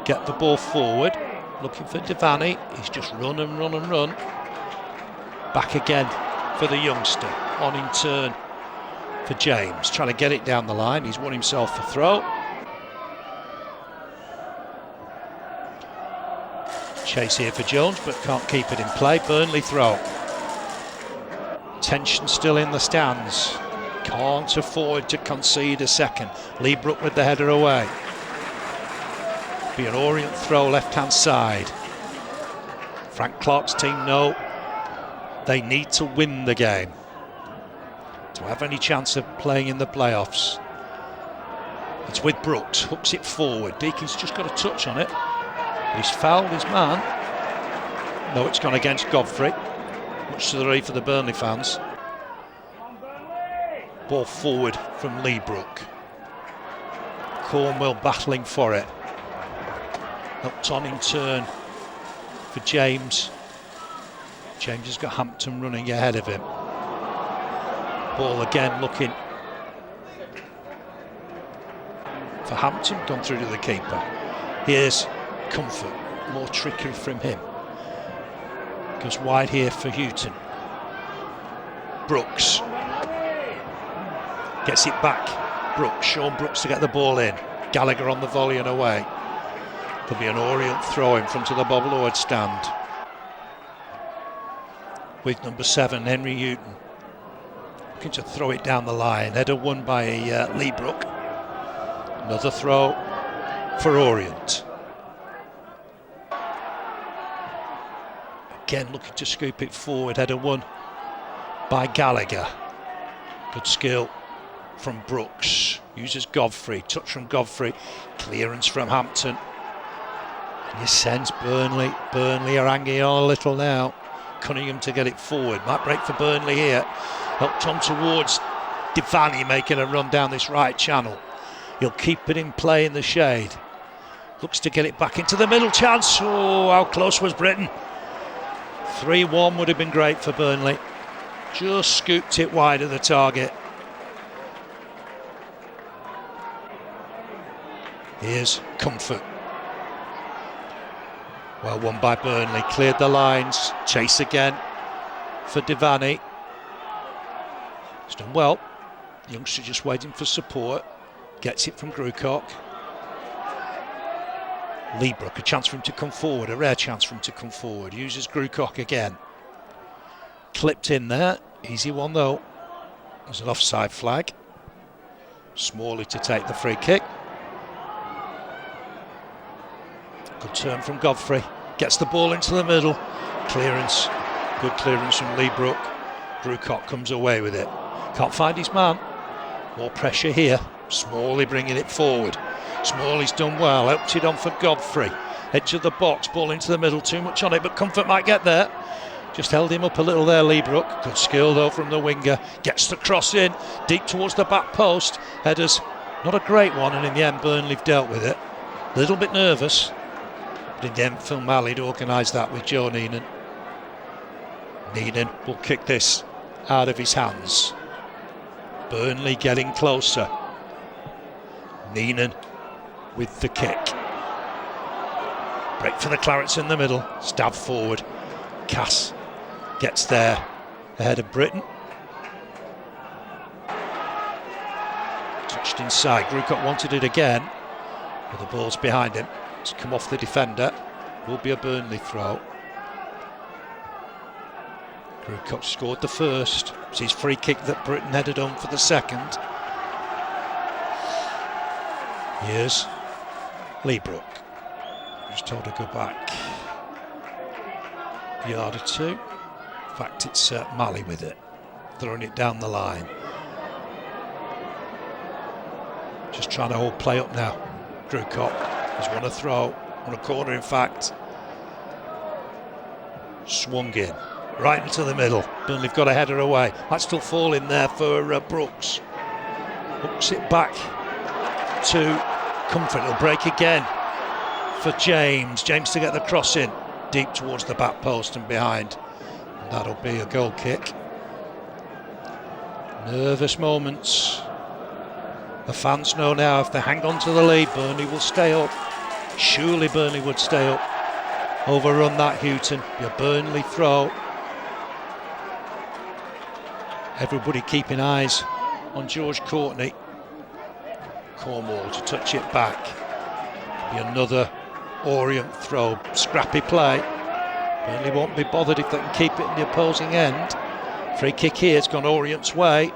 get the ball forward, looking for Devaney. He's just run and run and run. Back again for the youngster, on in turn for James, trying to get it down the line. He's won himself a throw. Chase here for Jones, but can't keep it in play. Burnley throw. Tension still in the stands. Can't afford to concede a second. Lee Brook with the header away. Be an Orient throw left-hand side. Frank Clark's team know they need to win the game to have any chance of playing in the playoffs. It's with Brooks, hooks it forward. Deacon's just got a touch on it, but he's fouled his man. No, it's gone against Godfrey, much to the relief of the Burnley fans. Ball forward from Leebrook. Cornwell battling for it. Helped on in turn for James. James has got Hampton running ahead of him. Ball again looking for Hampton, gone through to the keeper. Here's Comfort, more trickery from him. Goes wide here for Houghton. Brooks gets it back. Brooks, Sean Brooks to get the ball in. Gallagher on the volley and away. There'll be an Orient throw in front of the Bob Lord stand. With number 7, Henry Houghton. Looking to throw it down the line. Header won by Leebrook. Another throw for Orient. Again looking to scoop it forward. Header won by Gallagher. Good skill from Brooks. Uses Godfrey. Touch from Godfrey. Clearance from Hampton. And you sense Burnley are hanging on a little now. Cunningham to get it forward. Might break for Burnley here. Helped on towards Devaney, making a run down this right channel. He'll keep it in play in the shade. Looks to get it back into the middle. Chance. Oh, how close was Britain? 3-1 would have been great for Burnley. Just scooped it wide of the target. Here's Comfort. Well won by Burnley. Cleared the lines. Chase again for Devaney. He's done well. Youngster just waiting for support. Gets it from Grucock. Leebrook, a chance for him to come forward. A rare chance for him to come forward. Uses Grucock again. Clipped in there. Easy one though. There's an offside flag. Smalley to take the free kick. Good turn from Godfrey. Gets the ball into the middle. Clearance. Good clearance from Leebrook. Grucock comes away with it. Can't find his man. More pressure here. Smalley bringing it forward. Smalley's done well. Helped it on for Godfrey. Edge of the box. Ball into the middle. Too much on it, but Comfort might get there. Just held him up a little there, Leebrook. Good skill though from the winger. Gets the cross in. Deep towards the back post. Headers not a great one, and in the end Burnley have dealt with it. A little bit nervous. But in the end Phil Malley'd organised that with Joe Neenan. Neenan will kick this out of his hands. Burnley getting closer. Neenan with the kick. Break for the Clarets in the middle. Stab forward. Cass gets there ahead of Britain. Touched inside. Grucock wanted it again, but the ball's behind him. It's come off the defender. Will be a Burnley throw. Grucock scored the first. It's his free kick that Britain headed on for the second. Here's Leebrook. Just told to go back a yard or two. In fact, it's Malley with it, throwing it down the line. Just trying to hold play up now. Grucock has won a throw, on a corner in fact. Swung in, right into the middle. Burnley have got a header away. Might still fall in there for Brooks. Hooks it back to Comfort. He'll break again for James. James to get the cross in. Deep towards the back post and behind. And that'll be a goal kick. Nervous moments. The fans know now if they hang on to the lead, Burnley will stay up. Surely Burnley would stay up. Overrun that Houghton. Be a Burnley throw. Everybody keeping eyes on George Courtney. Cornwall to touch it back. Be another Orient throw. Scrappy play. Burnley won't be bothered if they can keep it in the opposing end. Free kick here, it's gone Orient's way.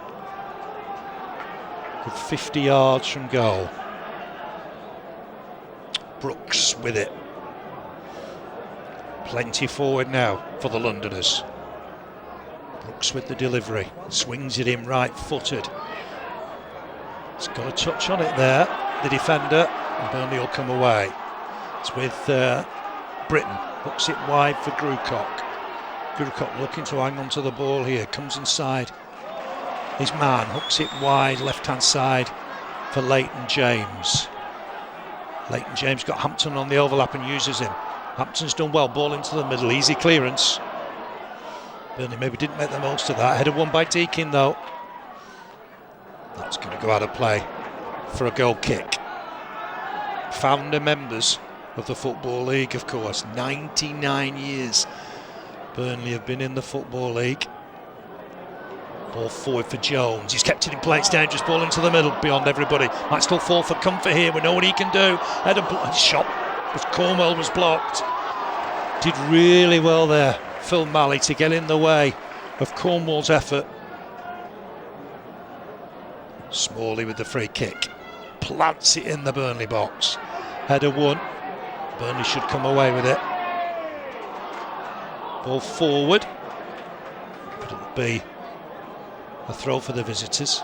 Good 50 yards from goal. Brooks with it. Plenty forward now for the Londoners. Brooks with the delivery. Swings it in right-footed. It's got a touch on it there, the defender, and Burnley will come away. It's with Britain. Hooks it wide for Grucock. Grucock looking to hang on to the ball here. Comes inside his man, hooks it wide, left-hand side for Leighton James. Leighton James got Hampton on the overlap and uses him. Hampton's done well, ball into the middle, easy clearance. Burnley maybe didn't make the most of that. Header won by Deakin though. That's going to go out of play for a goal kick. Founder members of the Football League, of course. 99 years Burnley have been in the Football League. Ball forward for Jones. He's kept it in play. It's dangerous. Ball into the middle beyond everybody. Might still fall for comfort here. We know what he can do. Header shot. Cornwell was blocked. Did really well there, Phil Malley, to get in the way of Cornwall's effort. Smalley with the free kick. Plants it in the Burnley box. Header won. Burnley should come away with it. Ball forward. But it'll be a throw for the visitors.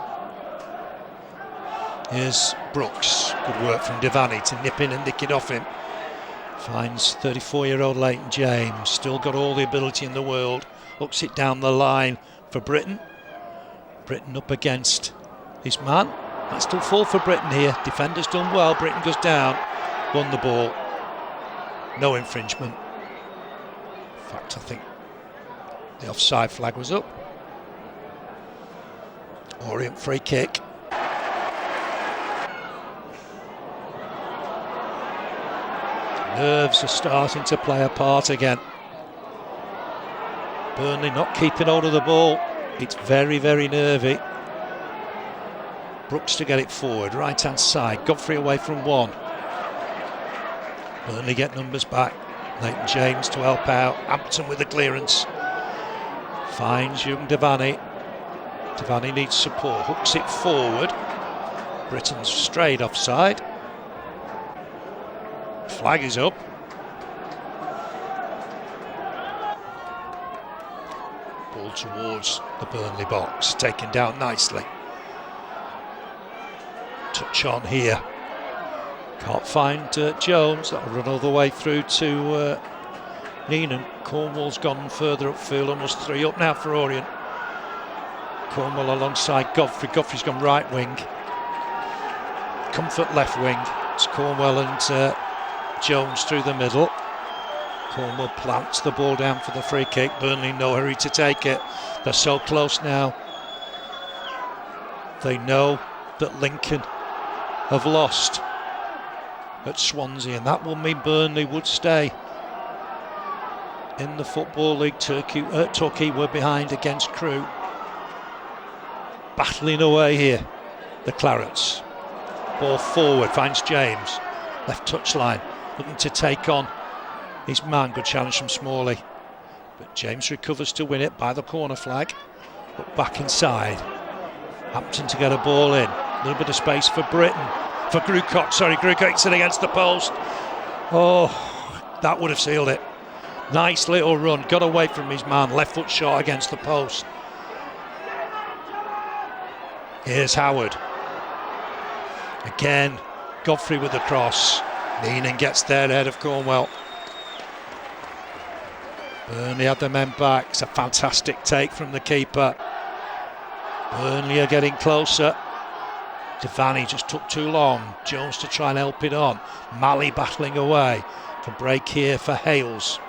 Here's Brooks. Good work from Devaney to nip in and nick it off him. Finds 34-year-old Leighton James. Still got all the ability in the world. Hooks it down the line for Britton. Britton up against his man. That's still fall for Britton here. Defender's done well. Britton goes down. Won the ball. No infringement. In fact, I think the offside flag was up. Orient free kick. Nerves are starting to play a part again. Burnley not keeping hold of the ball. It's very, very nervy. Brooks to get it forward, right hand side. Godfrey away from one. Burnley get numbers back. Leighton James to help out. Hampton with the clearance. Finds young Devaney. Devaney needs support. Hooks it forward. Britton's straight offside. Flag is up. Ball towards the Burnley box. Taken down nicely. Touch on here. Can't find Jones. That'll run all the way through to Neenan. Cornwall's gone further upfield. Almost 3 up now for Orient. Cornwall alongside Godfrey. Godfrey's gone right wing. Comfort left wing. It's Cornwell and Jones through the middle. Cornwall plants the ball down for the free kick. Burnley no hurry to take it. They're so close now. They know that Lincoln have lost at Swansea, and that will mean Burnley would stay in the Football League. Torquay were behind against Crewe. Battling away here, the Clarets. Ball forward, finds James. Left touchline, looking to take on his man. Good challenge from Smalley. But James recovers to win it by the corner flag. But back inside. Hampton to get a ball in. A little bit of space for Britton. For Grucock, Grucock's in against the post. Oh, that would have sealed it. Nice little run, got away from his man. Left foot shot against the post. Here's Howard. Again, Godfrey with the cross. Neenan gets there ahead of Cornwell. Burnley had the men back. It's a fantastic take from the keeper. Burnley are getting closer. Devaney just took too long. Jones to try and help it on. Malley battling away. For break here for Hales.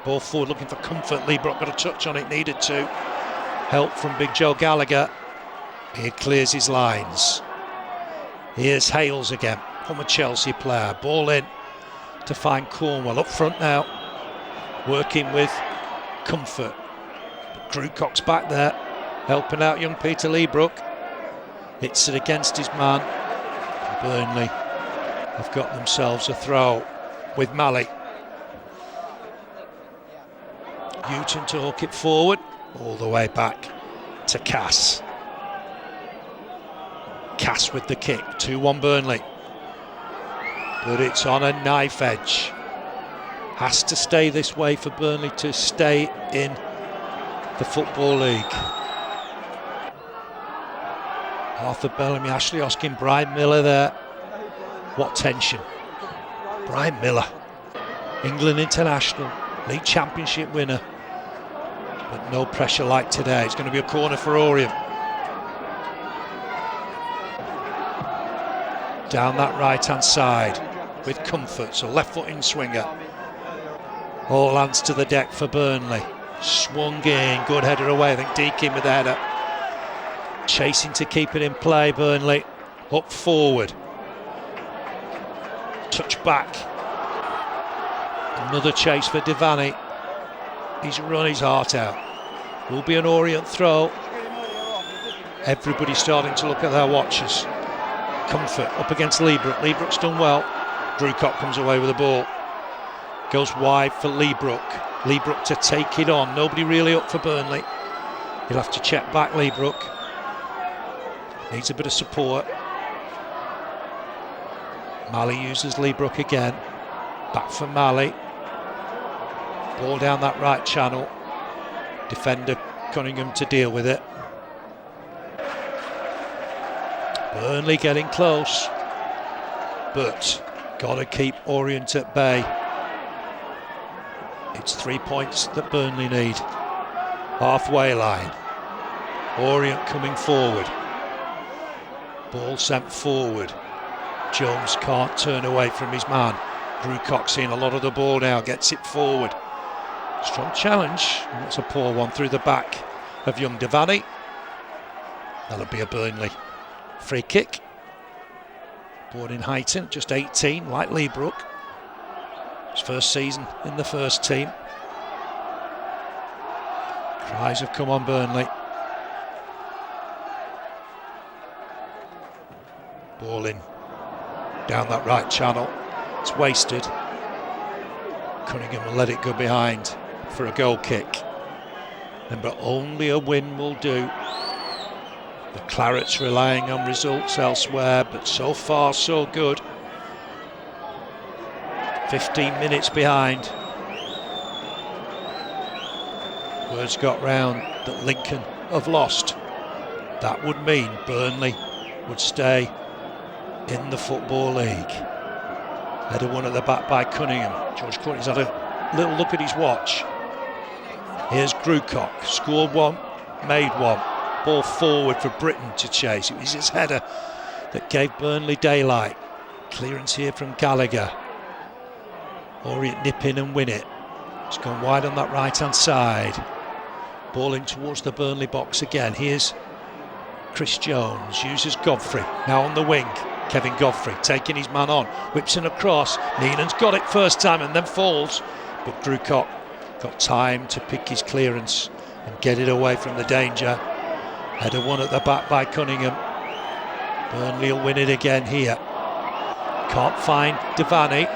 Ball forward looking for comfort. Leibrock got a touch on it, needed to. Help from Big Joe Gallagher. He clears his lines. Here's Hales again, former Chelsea player. Ball in to find Cornwell. Up front now, working with comfort. But Grucock's back there, helping out young Peter Leibrock. Hits it against his man. And Burnley have got themselves a throw with Malley. Newton to hook it forward, all the way back to Cass. Cass with the kick, 2-1 Burnley. But it's on a knife edge. Has to stay this way for Burnley to stay in the Football League. Arthur Bellamy, Ashley Oskin, Brian Miller there. What tension. Brian Miller, England international, league championship winner. But no pressure like today. It's going to be a corner for Orient. Down that right-hand side with comfort, so left-footing swinger. All hands to the deck for Burnley. Swung in, good header away. I think Deakin with the header. Chasing to keep it in play, Burnley. Up forward. Touch back. Another chase for Devaney. He's run his heart out. Will be an Orient throw. Everybody's starting to look at their watches. Comfort up against Leebrook. Leebrook's done well. Drewcock comes away with the ball. Goes wide for Leebrook. Leebrook to take it on. Nobody really up for Burnley. He'll have to check back, Leebrook. Needs a bit of support. Malley uses Leebrook again. Back for Malley. Ball down that right channel. Defender Cunningham to deal with it. Burnley getting close, but got to keep Orient at bay. It's 3 points that Burnley need. Halfway line. Orient coming forward. Ball sent forward. Jones can't turn away from his man. Drewcock seeing a lot of the ball now, gets it forward. Strong challenge, and that's a poor one through the back of young Devaney. That'll be a Burnley free kick. Born in Highton, just 18, like Leebrook. His first season in the first team. Cries have come on Burnley. Ball in down that right channel. It's wasted. Cunningham will let it go behind for a goal kick. But only a win will do. The Clarets relying on results elsewhere, but so far so good. 15 minutes behind. Words got round that Lincoln have lost. That would mean Burnley would stay in the Football League. Header one at the back by Cunningham. George Courtney's had a little look at his watch. Here's Drewcock, scored one, made one. Ball forward for Britain to chase. It was his header that gave Burnley daylight. Clearance here from Gallagher. Orient nip in and win it. It's gone wide on that right-hand side. Ball in towards the Burnley box again. Here's Chris Jones, uses Godfrey, now on the wing. Kevin Godfrey taking his man on, whips in across. Neenan's got it first time and then falls. But Drewcock got time to pick his clearance and get it away from the danger. Header one at the back by Cunningham. Burnley will win it again here. Can't find Devaney.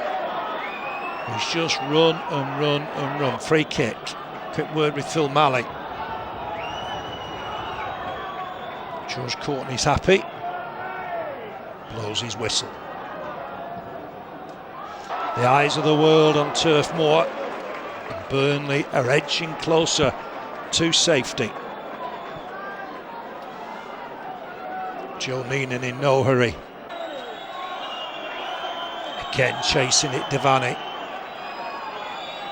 He's just run and run and run. Free kick. Quick word with Phil Malley. George Courtney's happy. Blows his whistle. The eyes of the world on Turf Moor. And Burnley are edging closer to safety. Joe Neenan in no hurry. Again chasing it, Devaney.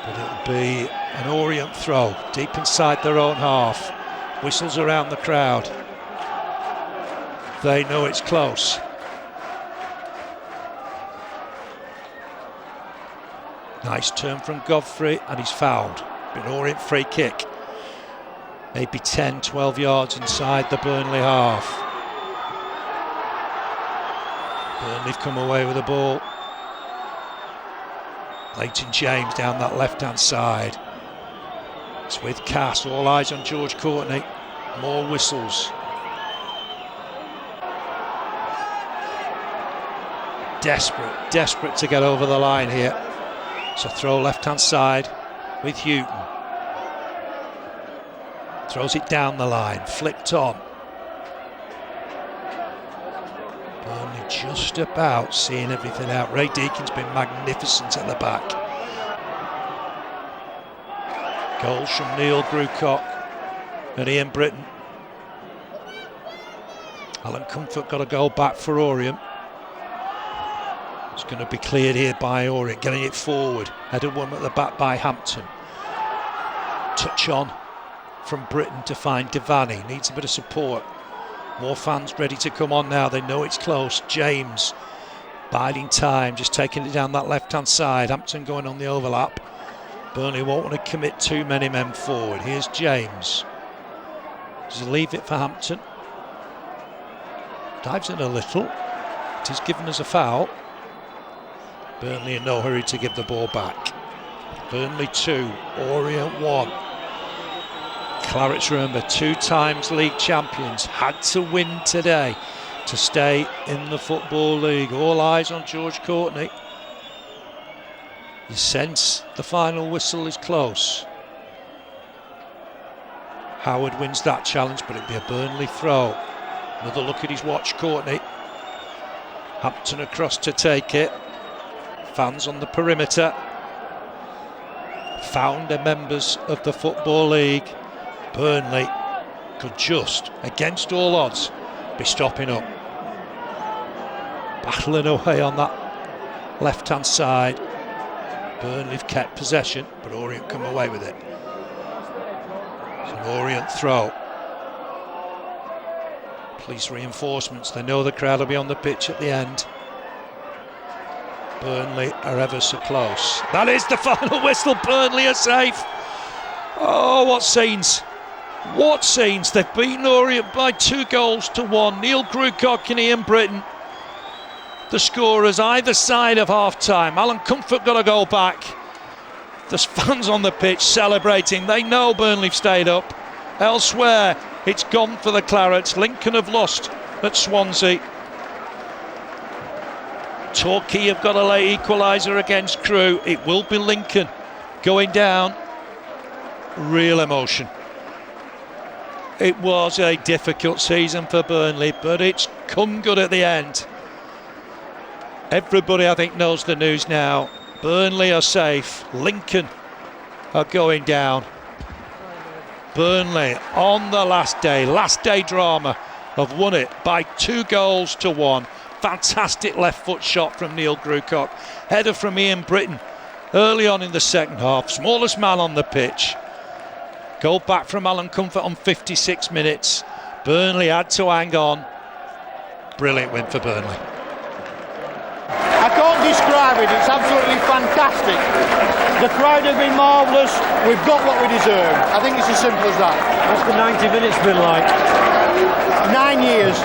But it'll be an Orient throw deep inside their own half. Whistles around the crowd. They know it's close. Nice turn from Godfrey and he's fouled. An Orient free kick. Maybe 10, 12 yards inside the Burnley half. Burnley've come away with the ball. Leighton James down that left-hand side. It's with Cass, all eyes on George Courtney. More whistles. Desperate to get over the line here. So throw left-hand side with Houghton. Throws it down the line, flicked on. Burnley just about seeing everything out. Ray Deakin's been magnificent at the back. Goals from Neil Drewcock and Ian Britton. Alan Comfort got a goal back for Orient. It's going to be cleared here by Orient, getting it forward. Header one at the back by Hampton. Touch on from Britain to find Devaney. Needs a bit of support. More fans ready to come on now. They know it's close. James Biding time, just taking it down that left-hand side. Hampton going on the overlap. Burnley won't want to commit too many men forward. Here's James. Does he leave it for Hampton? Dives in a little. It is given as a foul. Burnley in no hurry to give the ball back. Burnley 2, Orient 1. Clarets, remember, 2 times league champions, had to win today to stay in the Football League. All eyes on George Courtney. You sense the final whistle is close. Howard wins that challenge, but it'd be a Burnley throw. Another look at his watch, Courtney. Hampton across to take it. Fans on the perimeter. Founder members of the Football League. Burnley could just, against all odds, be stopping up. Battling away on that left-hand side. Burnley have kept possession, but Orient come away with it. It's an Orient throw. Police reinforcements, they know the crowd will be on the pitch at the end. Burnley are ever so close. That is the final whistle. Burnley are safe. Oh, what scenes. What scenes. They've beaten Orient by 2-1. Neil Grucock and Ian Britton, the scorers either side of half-time. Alan Comfort got a goal back. The fans on the pitch celebrating. They know Burnley have stayed up. Elsewhere, it's gone for the Clarets. Lincoln have lost at Swansea. Torquay have got a late equaliser against Crewe. It will be Lincoln going down. Real emotion. It was a difficult season for Burnley, but it's come good at the end. Everybody, I think, knows the news now. Burnley are safe. Lincoln are going down. Burnley on the last day drama, have won it by 2-1. Fantastic left foot shot from Neil Grucock. Header from Ian Britton early on in the second half. Smallest man on the pitch. Goal back from Alan Comfort on 56 minutes. Burnley had to hang on. Brilliant win for Burnley. I can't describe it, it's absolutely fantastic. The crowd have been marvellous, we've got what we deserve. I think it's as simple as that. What's the 90 minutes been like? 9 years.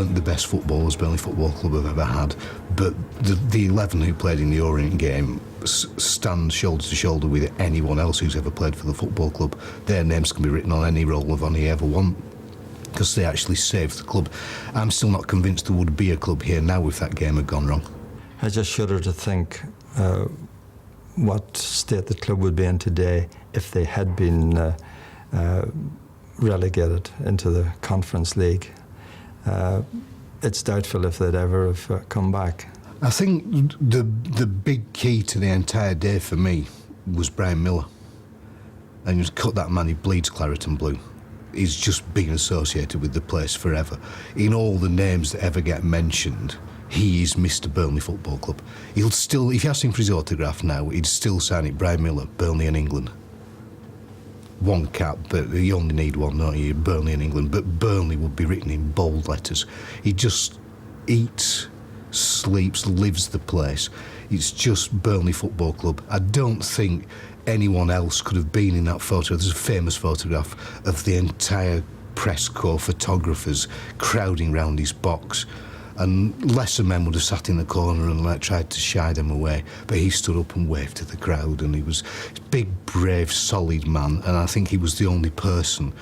The best footballers Burnley Football Club have ever had, but the 11 who played in the Orient game stand shoulder to shoulder with anyone else who's ever played for the football club. Their names can be written on any roll of honour you ever want, because they actually saved the club. I'm still not convinced there would be a club here now if that game had gone wrong. I just shudder to think what state the club would be in today if they had been relegated into the Conference League. It's doubtful if they'd ever have come back. I think the big key to the entire day for me was Brian Miller. And you cut that man, he bleeds claret and blue. He's just been associated with the place forever. In all the names that ever get mentioned, he is Mr. Burnley Football Club. He'll still, if you asked him for his autograph now, he'd still sign it Brian Miller, Burnley and England. One cap, but you only need one, don't you? Burnley and England. But Burnley would be written in bold letters. He just eats, sleeps, lives the place. It's just Burnley Football Club. I don't think anyone else could have been in that photo. There's a famous photograph of the entire press corps, photographers crowding round his box. and lesser men would have sat in the corner and tried to shy them away, but he stood up and waved to the crowd, and he was a big, brave, solid man, and I think he was the only person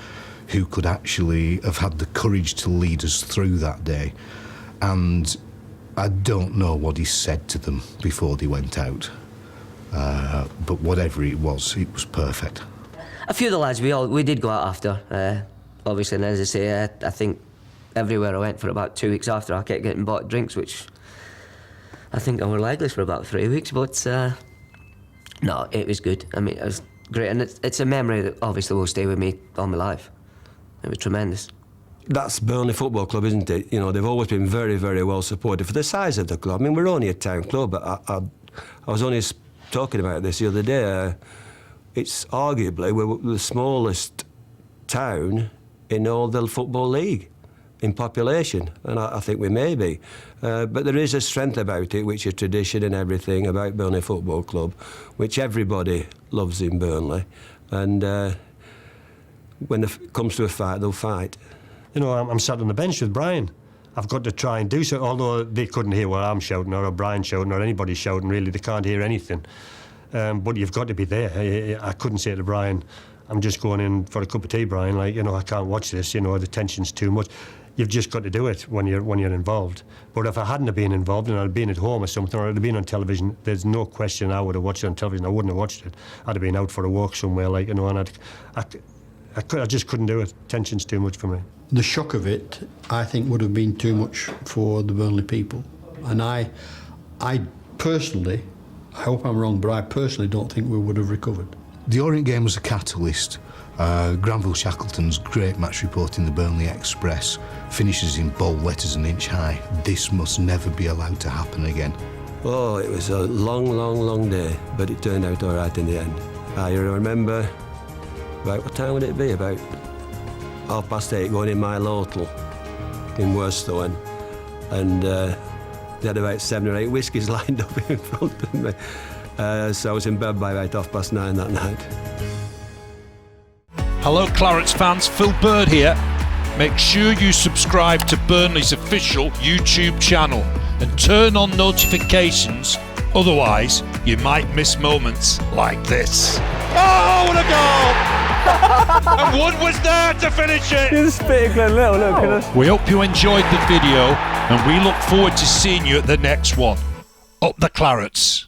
who could actually have had the courage to lead us through that day. And I don't know what he said to them before they went out, but whatever it was perfect. A few of the lads, we did go out after, obviously, and as I say, I think everywhere I went for about 2 weeks after, I kept getting bought drinks, which I think I were legless for about 3 weeks, but no, it was good. I mean, it was great, and it's a memory that obviously will stay with me all my life. It was tremendous. That's Burnley Football Club, isn't it? You know, they've always been very, very well supported for the size of the club. I mean, we're only a town club, but I was only talking about this the other day. It's arguably we're the smallest town in all the Football League in population, and I think we may be. But there is a strength about it, which is tradition and everything about Burnley Football Club, which everybody loves in Burnley. And when it comes to a fight, they'll fight. You know, I'm sat on the bench with Brian. I've got to try and do so, although they couldn't hear what I'm shouting or Brian shouting or anybody shouting, really. They can't hear anything. But you've got to be there. I couldn't say to Brian, I'm just going in for a cup of tea, Brian, like, you know, I can't watch this, you know, the tension's too much. You've just got to do it when you're involved. But if I hadn't have been involved and I'd been at home or something, or I'd have been on television, there's no question I would have watched it on television. I wouldn't have watched it. I'd have been out for a walk somewhere, like, you know, and I just couldn't do it. Tension's too much for me. The shock of it, I think, would have been too much for the Burnley people. And I personally, I hope I'm wrong, but I personally don't think we would have recovered. The Orient game was a catalyst. Granville Shackleton's great match report in the Burnley Express finishes in bold letters an inch high. This must never be allowed to happen again. Oh, it was a long, long, long day, but it turned out all right in the end. I remember, about what time would it be? About 8:30 going in my hotel in Worstone, and they had about 7 or 8 whiskies lined up in front of me. So I was in bed by about 9:30 that night. Hello Clarets fans, Phil Bird here. Make sure you subscribe to Burnley's official YouTube channel and turn on notifications, otherwise you might miss moments like this. Oh, what a goal! And Wood was there to finish it! You're spitting Glenn Little, look at us. We hope you enjoyed the video and we look forward to seeing you at the next one. Up the Clarets.